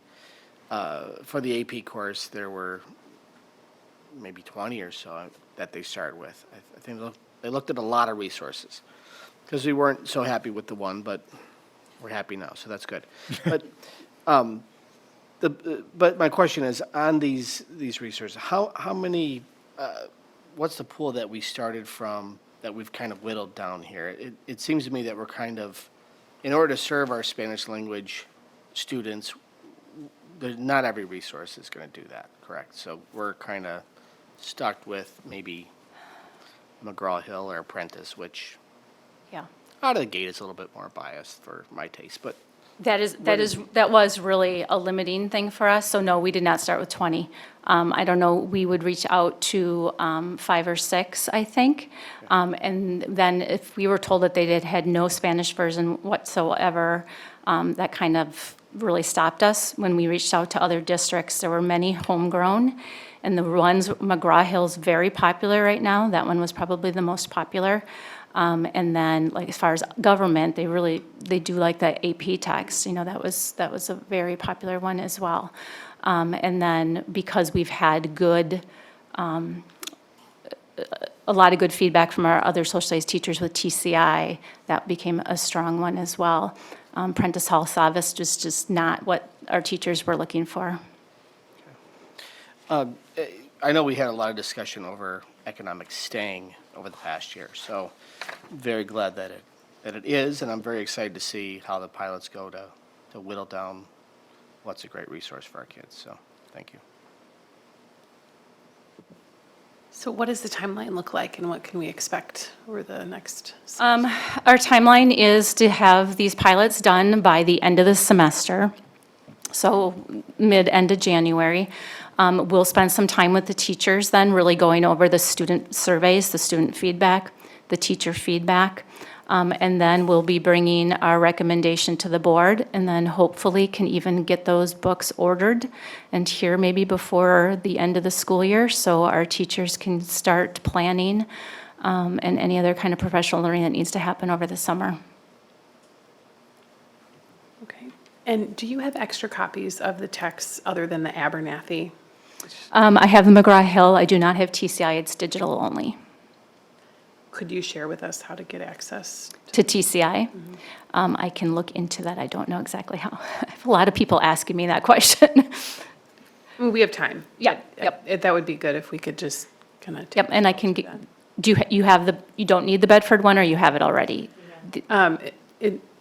for the AP course, there were maybe 20 or so that they started with. I think they looked at a lot of resources because we weren't so happy with the one, but we're happy now, so that's good. But but my question is, on these resources, how many, what's the pool that we started from that we've kind of whittled down here? It seems to me that we're kind of, in order to serve our Spanish language students, not every resource is going to do that, correct? So we're kind of stuck with maybe McGraw-Hill or Apprentice, which Yeah. out of the gate is a little bit more biased for my taste, but That was really a limiting thing for us, so no, we did not start with 20. I don't know, we would reach out to 5 or 6, I think. And then if we were told that they had no Spanish version whatsoever, that kind of really stopped us. When we reached out to other districts, there were many homegrown, and the ones, McGraw-Hill's very popular right now. That one was probably the most popular. And then, like, as far as government, they do like the AP text, that was a very popular one as well. And then, because we've had a lot of good feedback from our other social studies teachers with TCI, that became a strong one as well. Prentice Hall Savas was just not what our teachers were looking for. I know we had a lot of discussion over economics staying over the past year, so very glad that it is, and I'm very excited to see how the pilots go to whittle down what's a great resource for our kids, so thank you. So what does the timeline look like, and what can we expect over the next? Our timeline is to have these pilots done by the end of the semester, so mid-end of January. We'll spend some time with the teachers then, really going over the student surveys, the student feedback, the teacher feedback. And then we'll be bringing our recommendation to the board, and then hopefully can even get those books ordered and here maybe before the end of the school year, so our teachers can start planning and any other kind of professional learning that needs to happen over the summer. Okay. And do you have extra copies of the texts other than the Abernathy? I have the McGraw-Hill. I do not have TCI. It's digital only. Could you share with us how to get access? To TCI? I can look into that. I don't know exactly how. I have a lot of people asking me that question. We have time. Yeah, but, yep. That would be good if we could just kind of. Yep, and I can get, you have you don't need the Bedford one, or you have it already?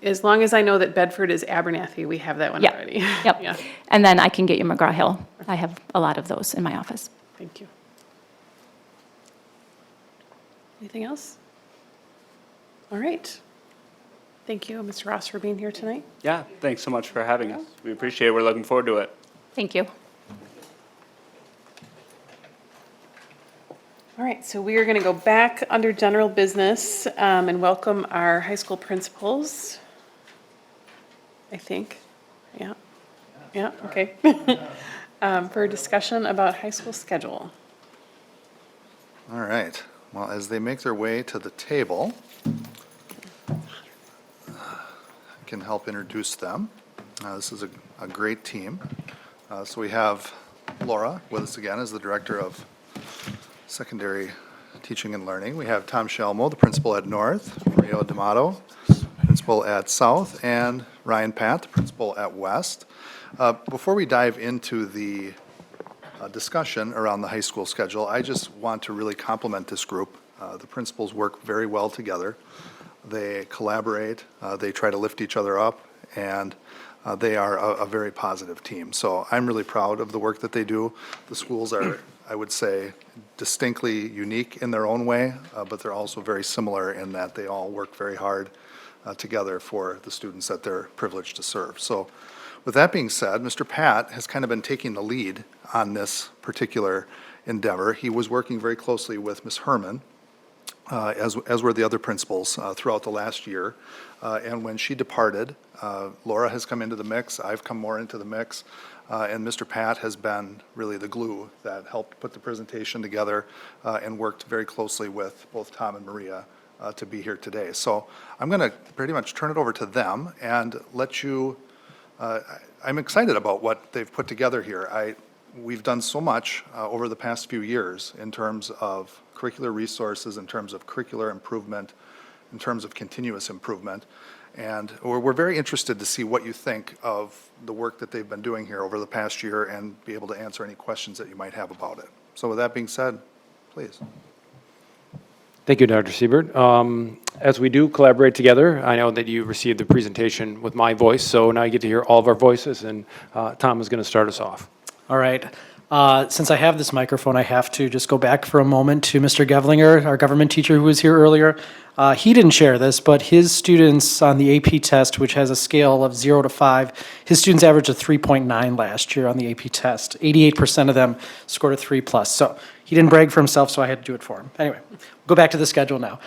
As long as I know that Bedford is Abernathy, we have that one Yeah, already. yep. Yeah, And then I can get you McGraw-Hill. I have a lot of those in my office. thank you. Anything else? All right. Thank you, Mr. Ross, for being here tonight. Yeah, thanks so much for having us. We appreciate it. We're looking forward to it. Thank you. All right, so we are going to go back under general business and welcome our high school principals, I think. Yeah, yeah, okay. For a discussion about high school schedule. All right. Well, as they make their way to the table, I can help introduce them. This is a great team. So we have Laura with us again as the Director of Secondary Teaching and Learning. We have Tom Shelmo, the principal at North, Mario D'Amato, principal at South, and Ryan Pat, the principal at West. Before we dive into the discussion around the high school schedule, I just want to really compliment this group. The principals work very well together. They collaborate, they try to lift each other up, and they are a very positive team. So I'm really proud of the work that they do. The schools are, I would say, distinctly unique in their own way, but they're also very similar in that they all work very hard together for the students that they're privileged to serve. So with that being said, Mr. Pat has kind of been taking the lead on this particular endeavor. He was working very closely with Ms. Herman, as were the other principals throughout the last year. And when she departed, Laura has come into the mix, I've come more into the mix, and Mr. Pat has been really the glue that helped put the presentation together and worked very closely with both Tom and Maria to be here today. So I'm going to pretty much turn it over to them and let you, I'm excited about what they've put together here. We've done so much over the past few years in terms of curricular resources, in terms of curricular improvement, in terms of continuous improvement. And we're very interested to see what you think of the work that they've been doing here over the past year and be able to answer any questions that you might have about it. So with that being said, please. Thank you, Dr. Siebert. As we do collaborate together, I know that you received the presentation with my voice, so now you get to hear all of our voices, and Tom is going to start us off. All right. Since I have this microphone, I have to just go back for a moment to Mr. Gevlinger, our government teacher who was here earlier. He didn't share this, but his students on the AP test, which has a scale of 0 to 5, his students averaged a 3.9 last year on the AP test. 88% of them scored a 3+. So he didn't brag for himself, so I had to do it for him. Anyway, go back to the schedule now.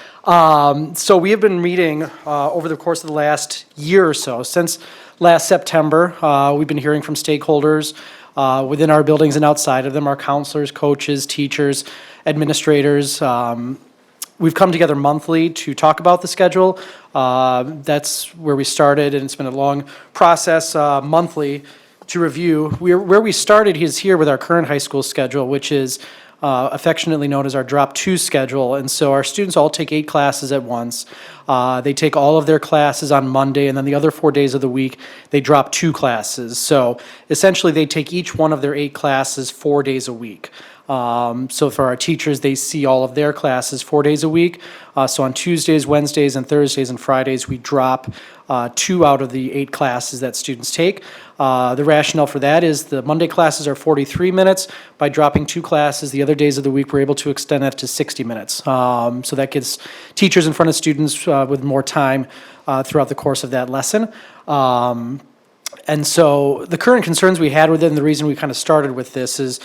So we have been meeting over the course of the last year or so. Since last September, we've been hearing from stakeholders within our buildings and outside of them, our counselors, coaches, teachers, administrators. We've come together monthly to talk about the schedule. That's where we started, and it's been a long process monthly to review. Where we started is here with our current high school schedule, which is affectionately known as our Drop 2 schedule. And so our students all take 8 classes at once. They take all of their classes on Monday, and then the other 4 days of the week, they drop 2 classes. So essentially, they take each one of their 8 classes 4 days a week. So for our teachers, they see all of their classes 4 days a week. So on Tuesdays, Wednesdays, and Thursdays and Fridays, we drop 2 out of the 8 classes that students take. The rationale for that is the Monday classes are 43 minutes. By dropping 2 classes, the other days of the week, we're able to extend that to 60 minutes. So that gives teachers in front of students with more time throughout the course of that lesson. And so the current concerns we had with it, and the reason we kind of started with this is,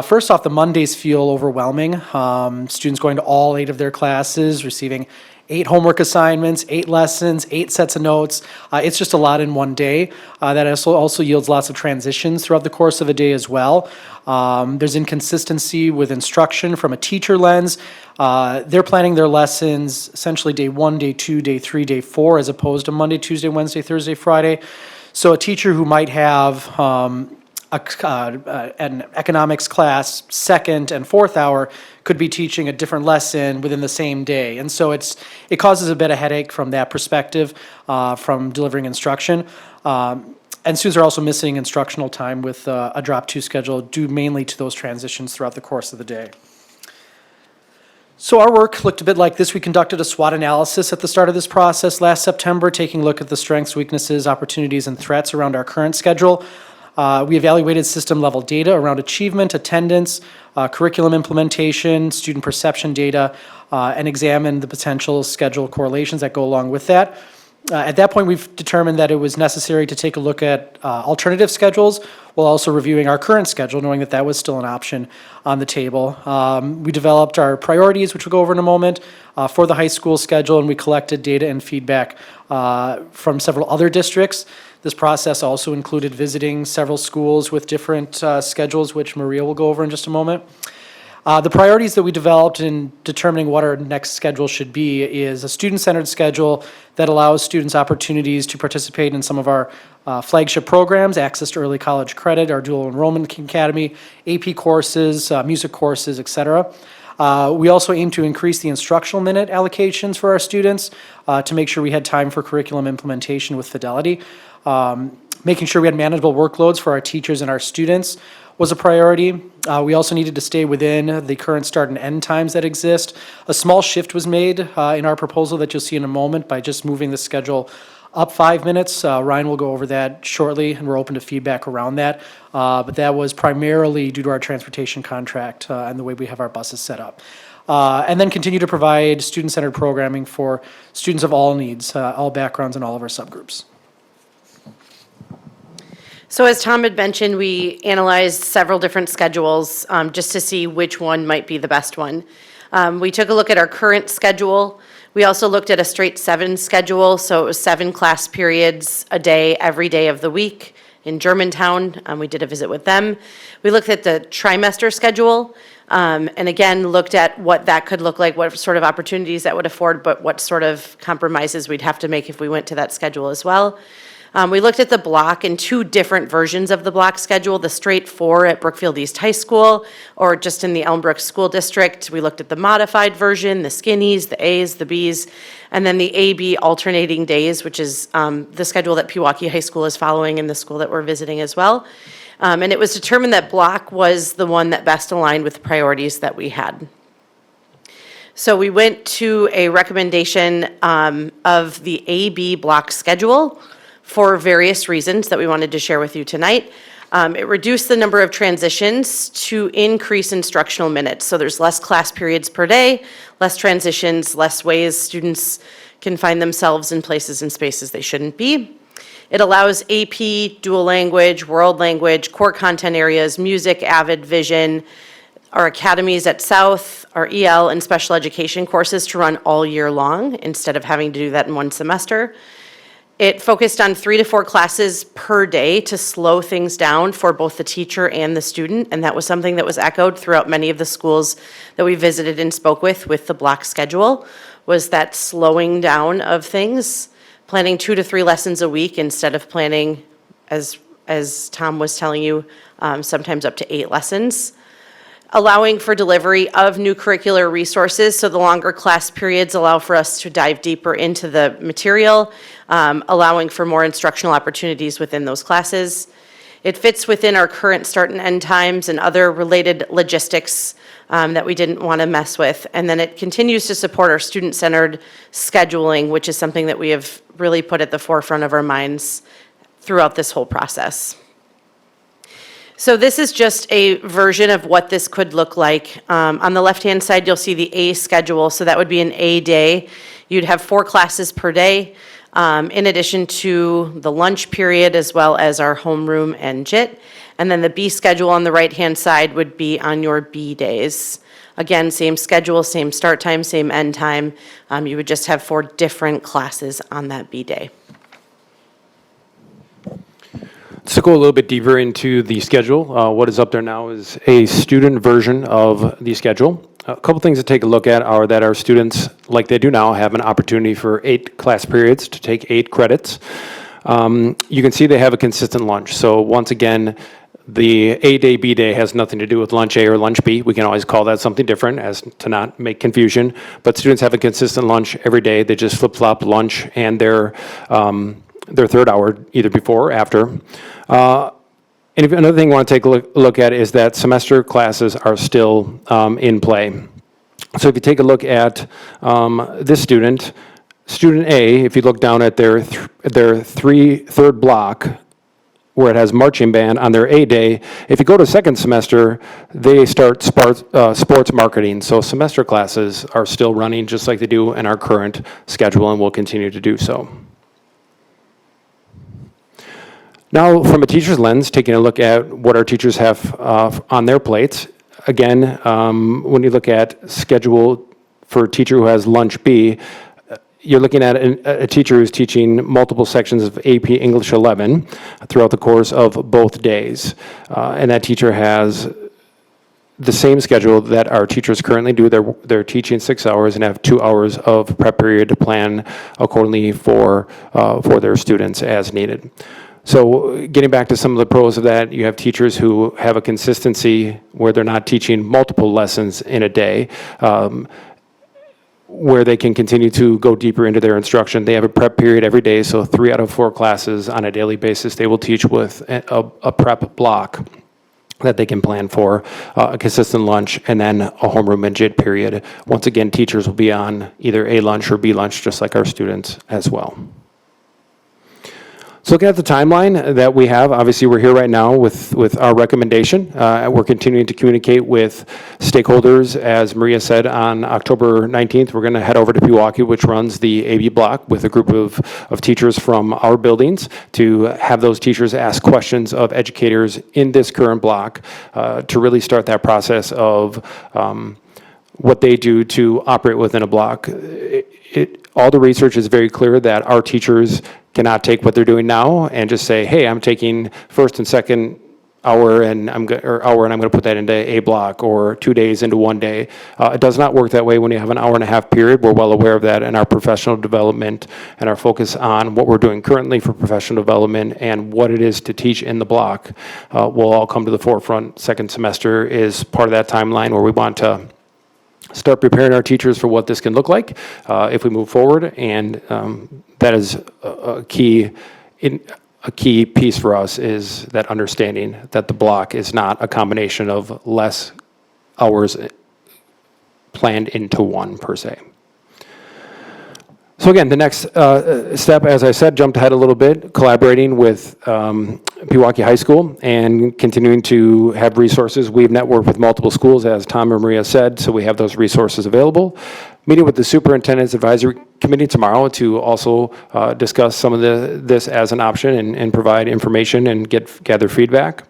first off, the Mondays feel overwhelming. Students going to all 8 of their classes, receiving 8 homework assignments, 8 lessons, 8 sets of notes. It's just a lot in one day. That also yields lots of transitions throughout the course of a day as well. There's inconsistency with instruction from a teacher lens. They're planning their lessons essentially day 1, day 2, day 3, day 4, as opposed to Monday, Tuesday, Wednesday, Thursday, Friday. So a teacher who might have an economics class second and fourth hour could be teaching a different lesson within the same day. And so it causes a bit of headache from that perspective, from delivering instruction. And students are also missing instructional time with a drop two schedule due mainly to those transitions throughout the course of the day. So our work looked a bit like this. We conducted a SWOT analysis at the start of this process last September, taking a look at the strengths, weaknesses, opportunities, and threats around our current schedule. We evaluated system-level data around achievement, attendance, curriculum implementation, student perception data, and examined the potential schedule correlations that go along with that. At that point, we've determined that it was necessary to take a look at alternative schedules while also reviewing our current schedule, knowing that that was still an option on the table. We developed our priorities, which we'll go over in a moment, for the high school schedule, and we collected data and feedback from several other districts. This process also included visiting several schools with different schedules, which Maria will go over in just a moment. The priorities that we developed in determining what our next schedule should be is a student-centered schedule that allows students opportunities to participate in some of our flagship programs, access to early college credit, our dual enrollment academy, AP courses, music courses, et cetera. We also aim to increase the instructional minute allocations for our students to make sure we had time for curriculum implementation with fidelity. Making sure we had manageable workloads for our teachers and our students was a priority. We also needed to stay within the current start and end times that exist. A small shift was made in our proposal that you'll see in a moment by just moving the schedule up 5 minutes. Ryan will go over that shortly, and we're open to feedback around that. But that was primarily due to our transportation contract and the way we have our buses set up. And then continue to provide student-centered programming for students of all needs, all backgrounds, and all of our subgroups. So as Tom had mentioned, we analyzed several different schedules just to see which one might be the best one. We took a look at our current schedule. We also looked at a straight 7 schedule, so it was 7 class periods a day, every day of the week in Germantown. We did a visit with them. We looked at the trimester schedule, and again, looked at what that could look like, what sort of opportunities that would afford, but what sort of compromises we'd have to make if we went to that schedule as well. We looked at the block in 2 different versions of the block schedule, the straight 4 at Brookfield East High School or just in the Elmbrook School District. We looked at the modified version, the skinnies, the A's, the B's, and then the AB alternating days, which is the schedule that Pewaukee High School is following and the school that we're visiting as well. And it was determined that block was the one that best aligned with the priorities that we had. So we went to a recommendation of the AB block schedule for various reasons that we wanted to share with you tonight. It reduced the number of transitions to increase instructional minutes. So there's less class periods per day, less transitions, less ways students can find themselves in places and spaces they shouldn't be. It allows AP, dual language, world language, core content areas, music, Avid, Vision, our academies at South, our EL and special education courses to run all year long instead of having to do that in one semester. It focused on 3 to 4 classes per day to slow things down for both the teacher and the student, and that was something that was echoed throughout many of the schools that we visited and spoke with the block schedule, was that slowing down of things, planning 2 to 3 lessons a week instead of planning, as Tom was telling you, sometimes up to 8 lessons. Allowing for delivery of new curricular resources, so the longer class periods allow for us to dive deeper into the material, allowing for more instructional opportunities within those classes. It fits within our current start and end times and other related logistics that we didn't want to mess with. And then it continues to support our student-centered scheduling, which is something that we have really put at the forefront of our minds throughout this whole process. So this is just a version of what this could look like. On the left-hand side, you'll see the A schedule, so that would be an A day. You'd have 4 classes per day, in addition to the lunch period as well as our homeroom and JIT. And then the B schedule on the right-hand side would be on your B days. Again, same schedule, same start time, same end time. You would just have 4 different classes on that B day. To go a little bit deeper into the schedule, what is up there now is a student version of the schedule. A couple things to take a look at are that our students, like they do now, have an opportunity for 8 class periods to take 8 credits. You can see they have a consistent lunch. So once again, the A day, B day has nothing to do with lunch A or lunch B. We can always call that something different as to not make confusion. But students have a consistent lunch every day. They just flip-flop lunch and their their third hour, either before or after. And another thing I want to take a look at is that semester classes are still in play. So if you take a look at this student, student A, if you look down at their third block, where it has marching band on their A day, if you go to second semester, they start sports marketing. So semester classes are still running just like they do in our current schedule and will continue to do so. Now, from a teacher's lens, taking a look at what our teachers have on their plates. Again, when you look at schedule for a teacher who has lunch B, you're looking at a teacher who's teaching multiple sections of AP English 11 throughout the course of both days. And that teacher has the same schedule that our teachers currently do. They're teaching 6 hours and have 2 hours of prep period to plan accordingly for their students as needed. So getting back to some of the pros of that, you have teachers who have a consistency where they're not teaching multiple lessons in a day, where they can continue to go deeper into their instruction. They have a prep period every day, so 3 out of 4 classes on a daily basis they will teach with a prep block that they can plan for, a consistent lunch, and then a homeroom and JIT period. Once again, teachers will be on either A lunch or B lunch, just like our students as well. So looking at the timeline that we have, obviously we're here right now with our recommendation. We're continuing to communicate with stakeholders. As Maria said, on October 19th, we're going to head over to Pewaukee, which runs the AB block, with a group of teachers from our buildings to have those teachers ask questions of educators in this current block to really start that process of what they do to operate within a block. All the research is very clear that our teachers cannot take what they're doing now and just say, hey, I'm taking first and second hour and I'm going to put that into a block, or 2 days into 1 day. It does not work that way when you have an hour and a half period. We're well aware of that, and our professional development and our focus on what we're doing currently for professional development and what it is to teach in the block will all come to the forefront. Second semester is part of that timeline where we want to start preparing our teachers for what this can look like if we move forward, and that is a key piece for us, is that understanding that the block is not a combination of less hours planned into one per se. So again, the next step, as I said, jumped ahead a little bit, collaborating with Pewaukee High School and continuing to have resources. We've networked with multiple schools, as Tom and Maria said, so we have those resources available. Meeting with the Superintendent's Advisory Committee tomorrow to also discuss some of this as an option and provide information and gather feedback.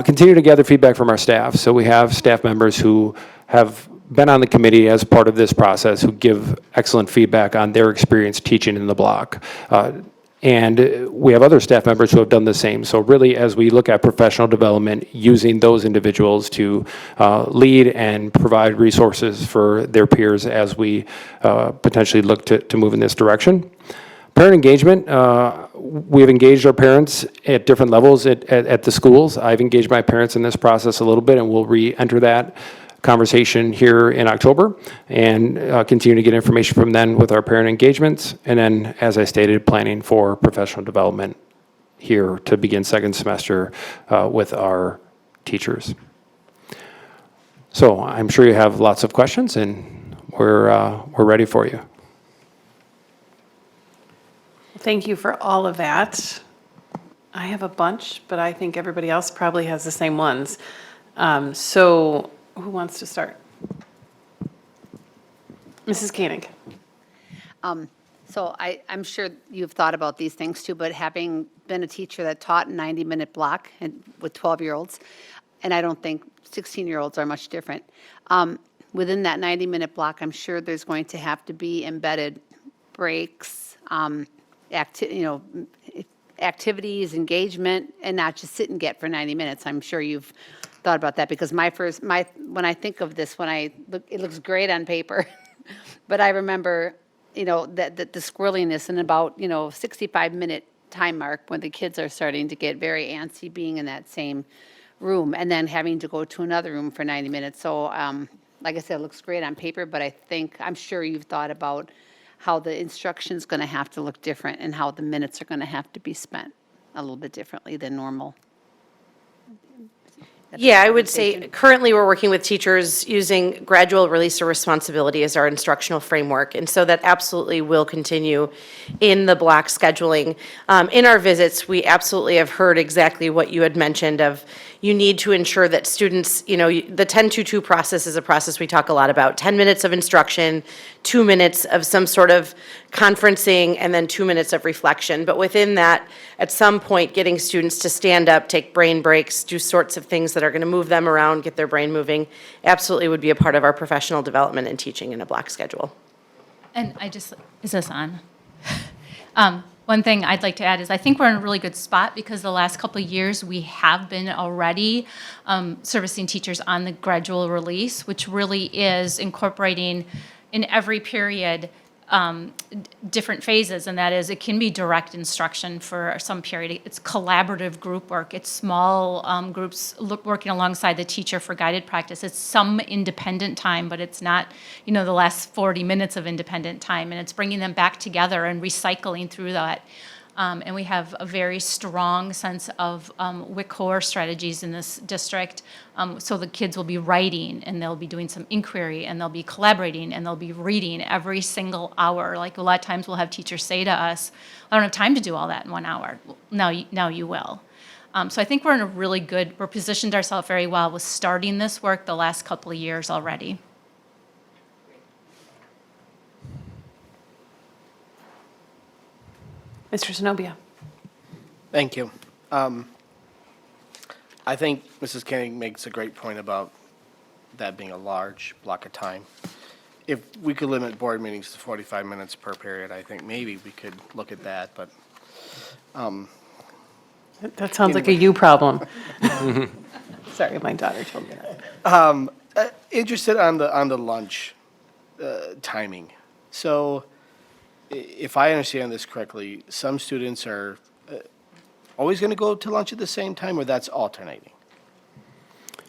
Continue to gather feedback from our staff. So we have staff members who have been on the committee as part of this process who give excellent feedback on their experience teaching in the block. And we have other staff members who have done the same. So really, as we look at professional development, using those individuals to lead and provide resources for their peers as we potentially look to move in this direction. Parent engagement, we've engaged our parents at different levels at the schools. I've engaged my parents in this process a little bit, and we'll re-enter that conversation here in October and continue to get information from them with our parent engagements. And then, as I stated, planning for professional development here to begin second semester with our teachers. So I'm sure you have lots of questions, and we're ready for you. Thank you for all of that. I have a bunch, but I think everybody else probably has the same ones. So who wants to start? Mrs. Koenig. So I'm sure you've thought about these things too, but having been a teacher that taught a 90-minute block and with 12-year-olds, and I don't think 16-year-olds are much different, within that 90-minute block, I'm sure there's going to have to be embedded breaks, activities, engagement, and not just sit and get for 90 minutes. I'm sure you've thought about that, because when I think of this, it looks great on paper, but I remember, that the squirreliness in about, 65-minute time mark when the kids are starting to get very antsy being in that same room and then having to go to another room for 90 minutes. So, like I said, it looks great on paper, but I'm sure you've thought about how the instruction's going to have to look different and how the minutes are going to have to be spent a little bit differently than normal. Yeah, I would say currently we're working with teachers using gradual release of responsibility as our instructional framework. And so that absolutely will continue in the block scheduling. In our visits, we absolutely have heard exactly what you had mentioned of you need to ensure that students, the 10-2-2 process is a process we talk a lot about. 10 minutes of instruction, 2 minutes of some sort of conferencing, and then 2 minutes of reflection. But within that, at some point, getting students to stand up, take brain breaks, do sorts of things that are going to move them around, get their brain moving, absolutely would be a part of our professional development and teaching in a block schedule. And is this on? One thing I'd like to add is I think we're in a really good spot because the last couple of years we have been already servicing teachers on the gradual release, which really is incorporating in every period different phases, and that is it can be direct instruction for some period. It's collaborative group work. It's small groups working alongside the teacher for guided practice. It's some independent time, but it's not, the last 40 minutes of independent time, and it's bringing them back together and recycling through that. And we have a very strong sense of WIC core strategies in this district. So the kids will be writing, and they'll be doing some inquiry, and they'll be collaborating, and they'll be reading every single hour. Like a lot of times we'll have teachers say to us, I don't have time to do all that in 1 hour. Now you will. So I think we're positioned ourselves very well with starting this work the last couple of years already. Mr. Zenobia. Thank you. I think Mrs. Koenig makes a great point about that being a large block of time. If we could limit board meetings to 45 minutes per period, I think maybe we could look at that, but That sounds like a you problem. Sorry, my daughter told me that. interested on the lunch timing. So if I understand this correctly, some students are always going to go to lunch at the same time, or that's alternating?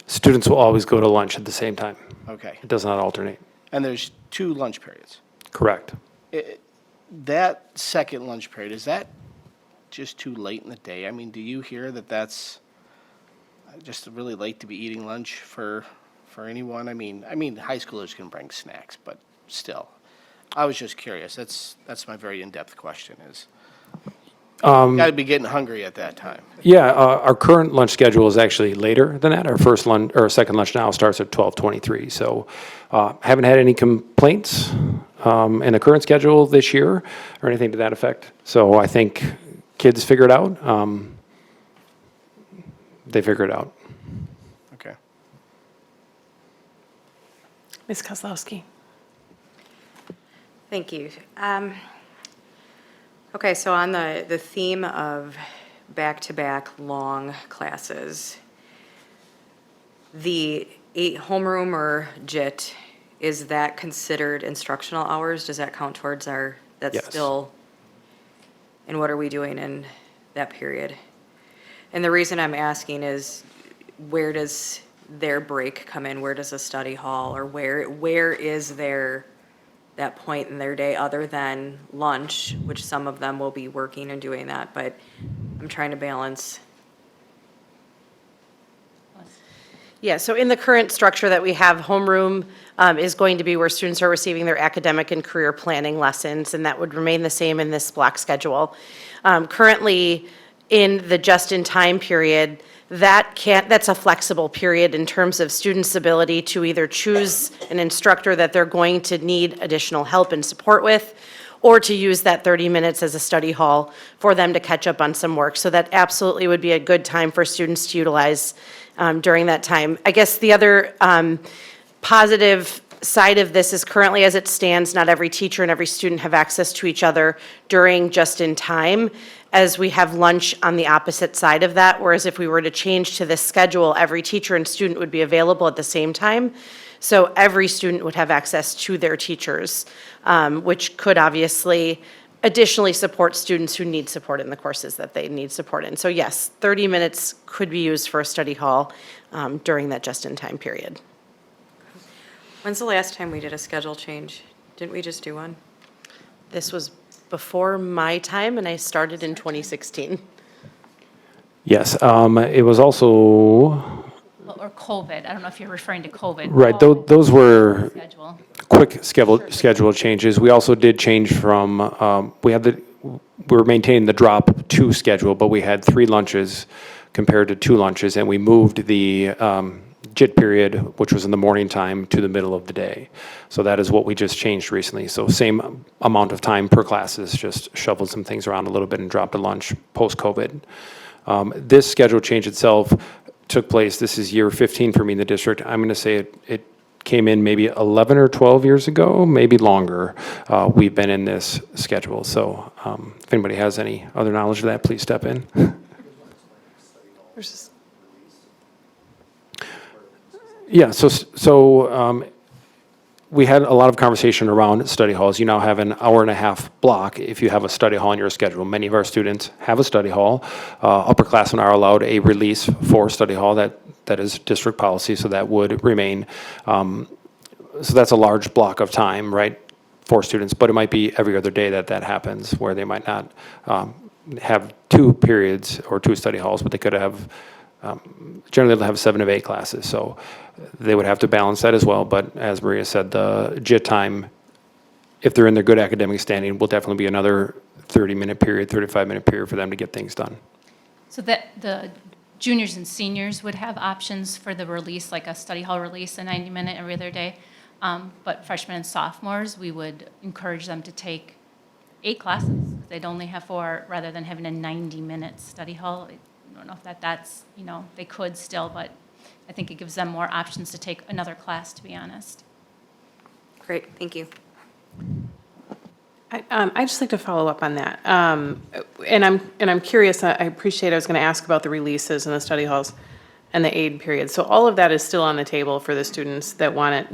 Students will always go to lunch at the same time. Okay. It does not alternate. And there's 2 lunch periods. Correct. That second lunch period, is that just too late in the day? I mean, do you hear that that's just really late to be eating lunch for anyone? I mean, high schoolers can bring snacks, but still. I was just curious. That's my very in-depth question is, got to be getting hungry at that time. Yeah, our current lunch schedule is actually later than that. Our first lunch, or second lunch now starts at 12:23. So haven't had any complaints in the current schedule this year or anything to that effect. So I think kids figure it out. They figure it out. Okay. Ms. Kozlowski. Thank you. Okay, so on the theme of back-to-back long classes, the 8 homeroom or JIT, is that considered instructional hours? Does that count towards that's Yes. still, and what are we doing in that period? And the reason I'm asking is, where does their break come in? Where does a study hall, or where is that point in their day other than lunch, which some of them will be working and doing that, but I'm trying to balance. Yeah, so in the current structure that we have, homeroom is going to be where students are receiving their academic and career planning lessons, and that would remain the same in this block schedule. Currently, in the just-in-time period, that's a flexible period in terms of students' ability to either choose an instructor that they're going to need additional help and support with, or to use that 30 minutes as a study hall for them to catch up on some work. So that absolutely would be a good time for students to utilize during that time. I guess the other positive side of this is currently as it stands, not every teacher and every student have access to each other during just-in-time, as we have lunch on the opposite side of that, whereas if we were to change to this schedule, every teacher and student would be available at the same time. So every student would have access to their teachers, which could obviously additionally support students who need support in the courses that they need support in. So yes, 30 minutes could be used for a study hall during that just-in-time period. When's the last time we did a schedule change? Didn't we just do one? This was before my time, and I started in 2016. Yes, it was also, Or COVID, I don't know if you're referring to COVID. right, those were Schedule. quick schedule changes. We also did change from, we were maintaining the drop 2 schedule, but we had 3 lunches compared to 2 lunches, and we moved the JIT period, which was in the morning time, to the middle of the day. So that is what we just changed recently. So same amount of time per classes, just shuffled some things around a little bit and dropped a lunch post-COVID. This schedule change itself took place, this is year 15 for me in the district. I'm going to say it came in maybe 11 or 12 years ago, maybe longer. We've been in this schedule. So if anybody has any other knowledge of that, please step in. Versus- Yeah, so we had a lot of conversation around study halls. You now have an hour-and-a-half block if you have a study hall in your schedule. Many of our students have a study hall. Upperclassmen are allowed a release for study hall. That is district policy, so that would remain. So that's a large block of time, right, for students. But it might be every other day that happens, where they might not have 2 periods or 2 study halls, but they could have, generally they'll have 7 of 8 classes. So they would have to balance that as well. But as Maria said, the JIT time, if they're in their good academic standing, will definitely be another 30-minute period, 35-minute period for them to get things done. So that the juniors and seniors would have options for the release, like a study hall release, a 90-minute every other day. But freshmen and sophomores, we would encourage them to take 8 classes. They'd only have 4, rather than having a 90-minute study hall. I don't know if that's, they could still, but I think it gives them more options to take another class, to be honest. Great, thank you. I'd just like to follow up on that. And I'm curious, I appreciate, I was going to ask about the releases and the study halls and the aid period. So all of that is still on the table for the students that want it.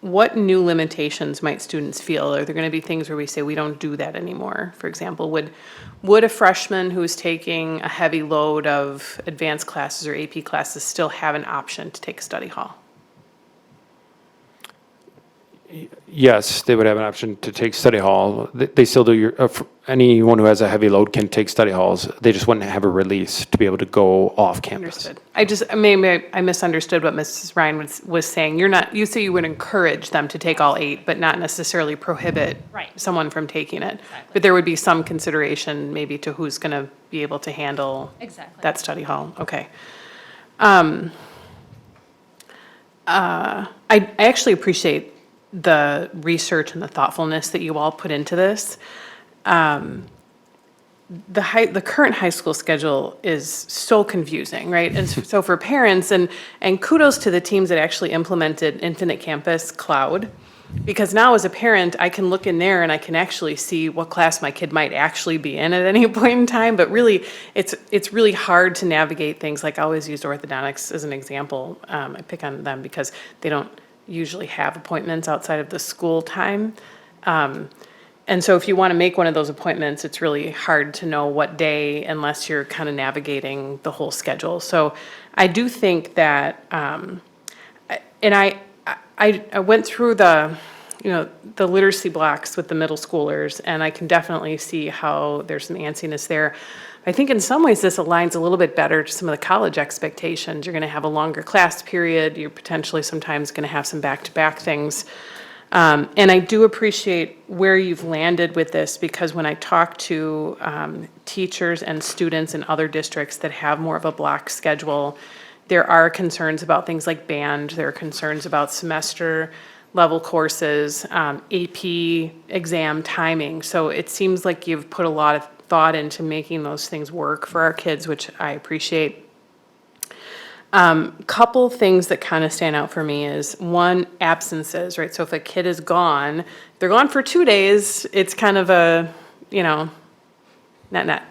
What new limitations might students feel? Are there going to be things where we say we don't do that anymore? For example, would a freshman who's taking a heavy load of advanced classes or AP classes still have an option to take a study hall? Yes, they would have an option to take study hall. They still do anyone who has a heavy load can take study halls. They just wouldn't have a release to be able to go off campus. Understood. Maybe I misunderstood what Mrs. Ryan was saying. You say you would encourage them to take all 8, but not necessarily prohibit someone from taking it. Exactly. But there would be some consideration maybe to who's going to be able to handle Exactly. that study hall. Okay. I actually appreciate the research and the thoughtfulness that you all put into this. The current high school schedule is so confusing, right? And so for parents, and kudos to the teams that actually implemented Infinite Campus Cloud, because now as a parent, I can look in there and I can actually see what class my kid might actually be in at any point in time. But really, it's really hard to navigate things. Like I always use orthodontics as an example. I pick on them because they don't usually have appointments outside of the school time. And so if you want to make one of those appointments, it's really hard to know what day unless you're kind of navigating the whole schedule. So I do think that, and I went through the literacy blocks with the middle schoolers, and I can definitely see how there's some antsiness there. I think in some ways this aligns a little bit better to some of the college expectations. You're going to have a longer class period. You're potentially sometimes going to have some back-to-back things. And I do appreciate where you've landed with this, because when I talk to teachers and students in other districts that have more of a block schedule, there are concerns about things like band. There are concerns about semester level courses, AP exam timing. So it seems like you've put a lot of thought into making those things work for our kids, which I appreciate. Couple things that kind of stand out for me is, one, absences, right? So if a kid is gone, they're gone for 2 days, it's kind of a, net.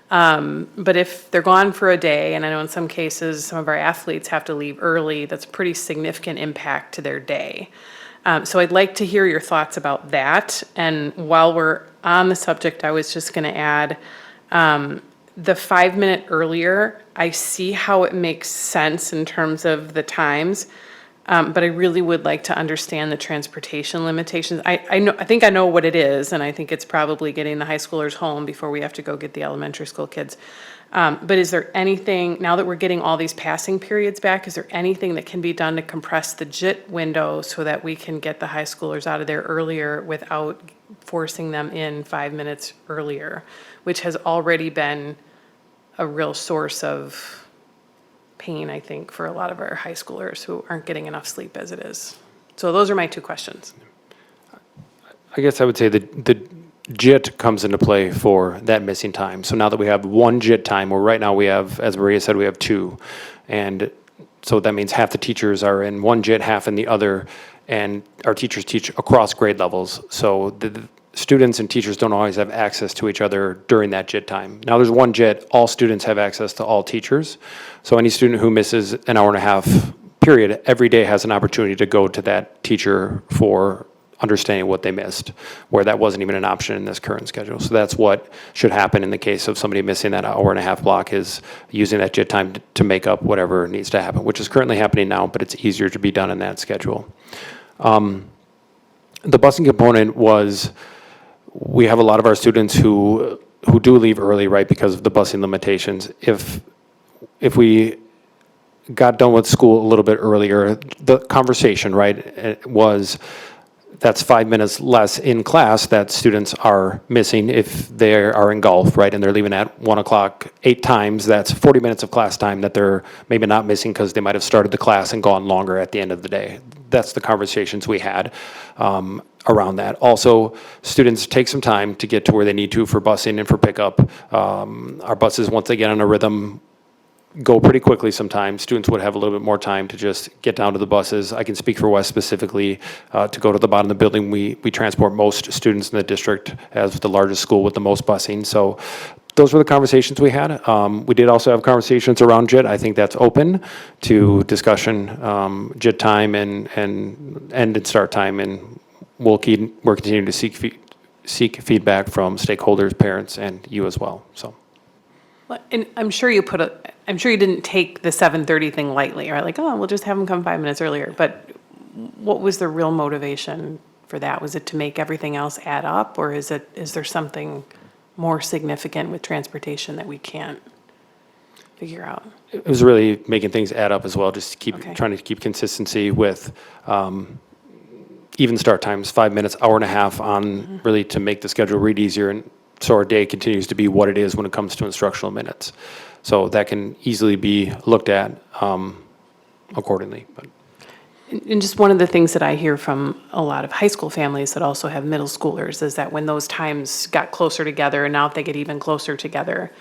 But if they're gone for a day, and I know in some cases, some of our athletes have to leave early, that's a pretty significant impact to their day. So I'd like to hear your thoughts about that. And while we're on the subject, I was just going to add, the 5 minute earlier, I see how it makes sense in terms of the times. But I really would like to understand the transportation limitations. I think I know what it is, and I think it's probably getting the high schoolers home before we have to go get the elementary school kids. But is there anything, now that we're getting all these passing periods back, is there anything that can be done to compress the JIT window so that we can get the high schoolers out of there earlier without forcing them in 5 minutes earlier, which has already been a real source of pain, I think, for a lot of our high schoolers who aren't getting enough sleep as it is. So those are my 2 questions. I guess I would say the JIT comes into play for that missing time. So now that we have 1 JIT time, where right now we have, as Maria said, we have 2. And so that means half the teachers are in 1 JIT, half in the other, and our teachers teach across grade levels. So the students and teachers don't always have access to each other during that JIT time. Now there's 1 JIT, all students have access to all teachers. So any student who misses an hour and a half period every day has an opportunity to go to that teacher for understanding what they missed, where that wasn't even an option in this current schedule. So that's what should happen in the case of somebody missing that hour and a half block, is using that JIT time to make up whatever needs to happen, which is currently happening now, but it's easier to be done in that schedule. The busing component was, we have a lot of our students who do leave early, right, because of the busing limitations. If we got done with school a little bit earlier, the conversation, right, was that's 5 minutes less in class that students are missing if they are in golf, right, and they're leaving at 1 o'clock 8 times. That's 40 minutes of class time that they're maybe not missing because they might have started the class and gone longer at the end of the day. That's the conversations we had around that. Also, students take some time to get to where they need to for busing and for pickup. Our buses, once they get on a rhythm, go pretty quickly sometimes. Students would have a little bit more time to just get down to the buses. I can speak for West specifically. To go to the bottom of the building, we transport most students in the district as the largest school with the most busing. So those were the conversations we had. We did also have conversations around JIT. I think that's open to discussion, JIT time and end and start time. And we're continuing to seek feedback from stakeholders, parents, and you as well, so. And I'm sure you didn't take the 7:30 thing lightly, right? Like, oh, we'll just have them come 5 minutes earlier. But what was the real motivation for that? Was it to make everything else add up, or is there something more significant with transportation that we can't figure out? It was really making things add up as well, just Okay. trying to keep consistency with even start times, 5 minutes, hour and a half on really to make the schedule read easier. And so our day continues to be what it is when it comes to instructional minutes. So that can easily be looked at accordingly. But. And just one of the things that I hear from a lot of high school families that also have middle schoolers is that when those times got closer together, and now if they get even closer together,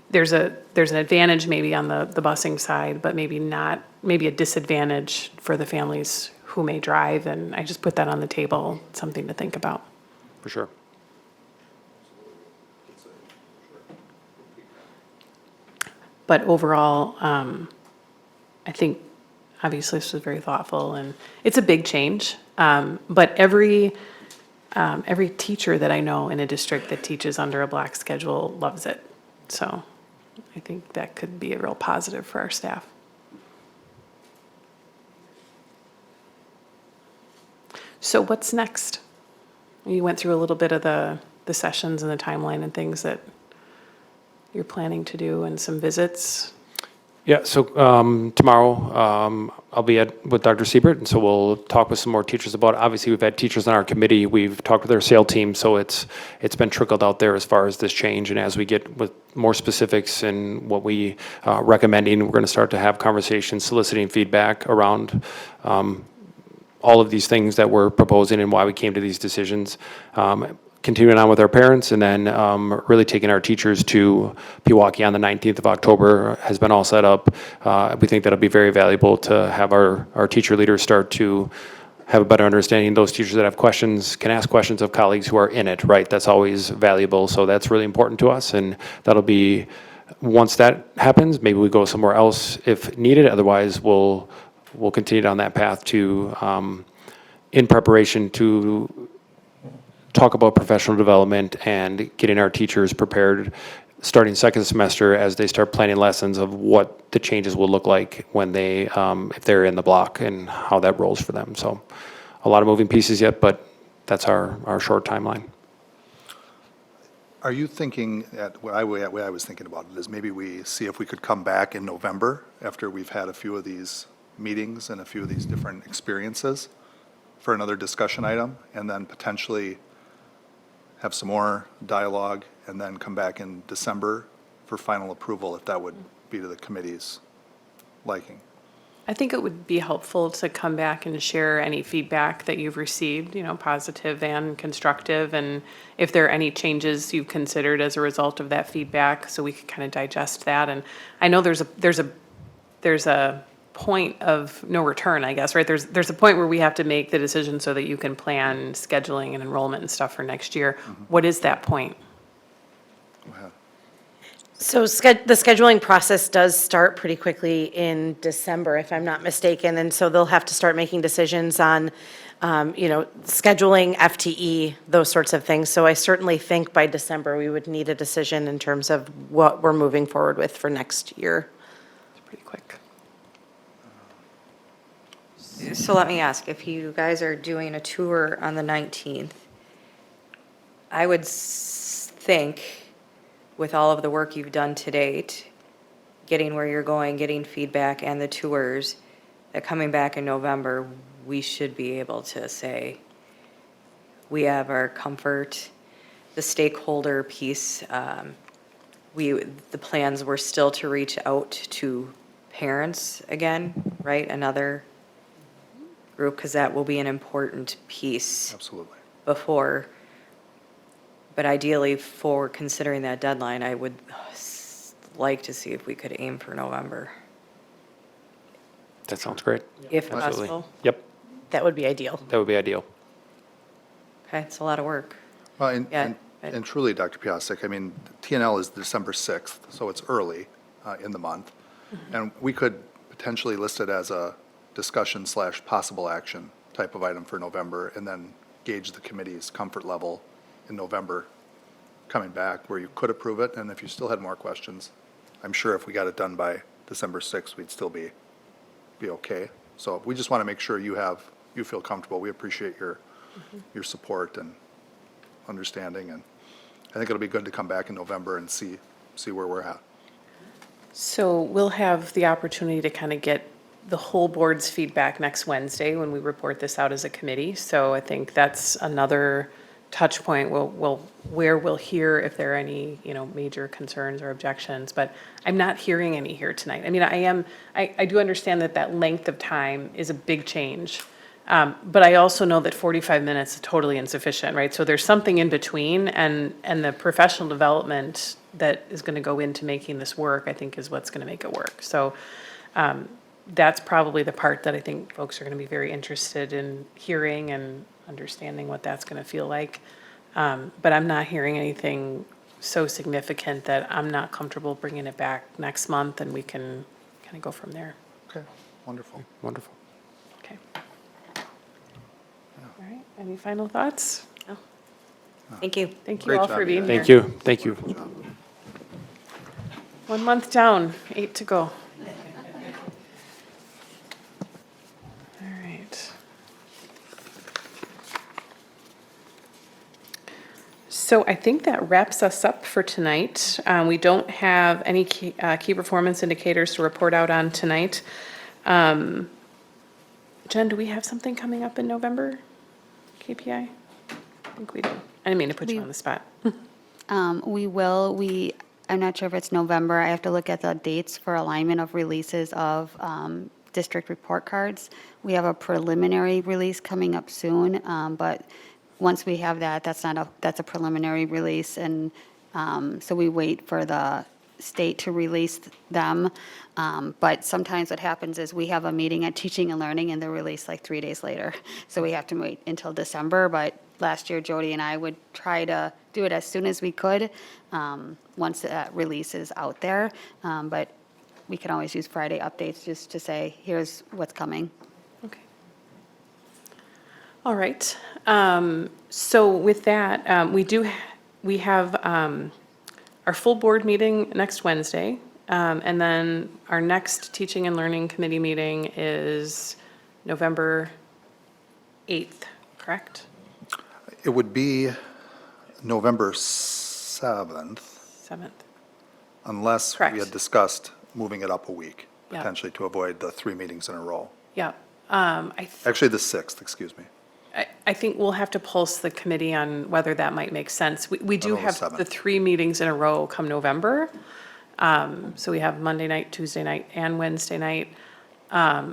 there's an advantage maybe on the busing side, but maybe a disadvantage for the families who may drive. And I just put that on the table, something to think about. For sure. But overall, I think obviously this was very thoughtful, and it's a big change. But every teacher that I know in a district that teaches under a block schedule loves it. So I think that could be a real positive for our staff. So what's next? You went through a little bit of the sessions and the timeline and things that you're planning to do, and some visits. Yeah, so tomorrow I'll be with Dr. Siebert, and so we'll talk with some more teachers about it. Obviously, we've had teachers on our committee. We've talked with our SAIL team, so it's been trickled out there as far as this change. And as we get with more specifics and what we recommending, we're going to start to have conversations, soliciting feedback around all of these things that we're proposing and why we came to these decisions. Continuing on with our parents, and then really taking our teachers to Pewaukee on the 19th of October has been all set up. We think that'll be very valuable to have our teacher leaders start to have a better understanding. Those teachers that have questions can ask questions of colleagues who are in it, right? That's always valuable, so that's really important to us, and that'll be, once that happens, maybe we go somewhere else if needed. Otherwise, we'll continue down that path to, in preparation to talk about professional development and getting our teachers prepared starting second semester as they start planning lessons of what the changes will look like when they, if they're in the block and how that rolls for them. So a lot of moving pieces yet, but that's our short timeline. Are you thinking, way I was thinking about it is maybe we see if we could come back in November after we've had a few of these meetings and a few of these different experiences for another discussion item, and then potentially have some more dialogue, and then come back in December for final approval, if that would be to the committee's liking. I think it would be helpful to come back and share any feedback that you've received, positive and constructive, and if there are any changes you've considered as a result of that feedback, so we could kind of digest that. And I know there's a point of no return, I guess, right? There's a point where we have to make the decision so that you can plan scheduling and enrollment and stuff for next year. What is that point? Go ahead. So the scheduling process does start pretty quickly in December, if I'm not mistaken, and so they'll have to start making decisions on, scheduling, FTE, those sorts of things. So I certainly think by December, we would need a decision in terms of what we're moving forward with for next year. It's pretty quick. So let me ask, if you guys are doing a tour on the 19th, I would think, with all of the work you've done to date, getting where you're going, getting feedback and the tours, that coming back in November, we should be able to say, we have our comfort, the stakeholder piece, the plans were still to reach out to parents again, right? Another group, because that will be an important piece Absolutely. before. But ideally, for considering that deadline, I would like to see if we could aim for November, That sounds great. if Absolutely. possible. Yep, That would be ideal. that would be ideal. Okay, it's a lot of work. Well, Yeah, and truly, Dr. Piasek, I mean, TNL is December 6th, so it's early in the month. And we could potentially list it as a discussion/possible action type of item for November, and then gauge the committee's comfort level in November coming back, where you could approve it, and if you still had more questions, I'm sure if we got it done by December 6th, we'd still be okay. So we just want to make sure you feel comfortable. We appreciate your support and understanding, and I think it'll be good to come back in November and see where we're at. So we'll have the opportunity to kind of get the whole board's feedback next Wednesday when we report this out as a committee. So I think that's another touch point where we'll hear if there are any, major concerns or objections, but I'm not hearing any here tonight. I mean, I do understand that length of time is a big change. But I also know that 45 minutes is totally insufficient, right? So there's something in between, and the professional development that is going to go into making this work, I think, is what's going to make it work. So that's probably the part that I think folks are going to be very interested in hearing and understanding what that's going to feel like. But I'm not hearing anything so significant that I'm not comfortable bringing it back next month, and we can kind of go from there. Okay, wonderful. Wonderful. Okay. All right, any final thoughts? Thank you. Thank you Great all job, for being Ian. here. Thank you. 1 month down, 8 to go. All right. So I think that wraps us up for tonight. We don't have any key performance indicators to report out on tonight. Jen, do we have something coming up in November? KPI? I think we do. I didn't mean to put you on the spot. We will. I'm not sure if it's November. I have to look at the dates for alignment of releases of district report cards. We have a preliminary release coming up soon, but once we have that, that's a preliminary release, and so we wait for the state to release them. But sometimes what happens is we have a meeting at Teaching and Learning, and they're released like 3 days later. So we have to wait until December, but last year Jody and I would try to do it as soon as we could, once that release is out there. But we can always use Friday updates just to say, here's what's coming. Okay. All right. So with that, we have our full board meeting next Wednesday. And then our next Teaching and Learning Committee meeting is November 8th, correct? It would be November 7th, 7th. unless we Correct. had discussed moving it up a week, Yeah. potentially to avoid the 3 meetings in a row. Yeah. Actually, the 6th, excuse me. I think we'll have to pulse the committee on whether that might make sense. We do know the have 7th. the 3 meetings in a row come November. So we have Monday night, Tuesday night, and Wednesday night. I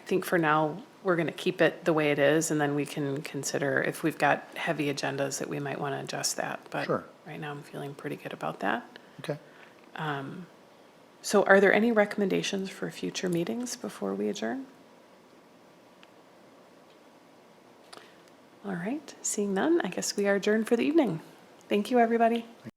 think for now, we're going to keep it the way it is, and then we can consider if we've got heavy agendas that we might want to adjust that. But Sure. right now, I'm feeling pretty good about that. Okay. So are there any recommendations for future meetings before we adjourn? All right, seeing none, I guess we are adjourned for the evening. Thank you, everybody.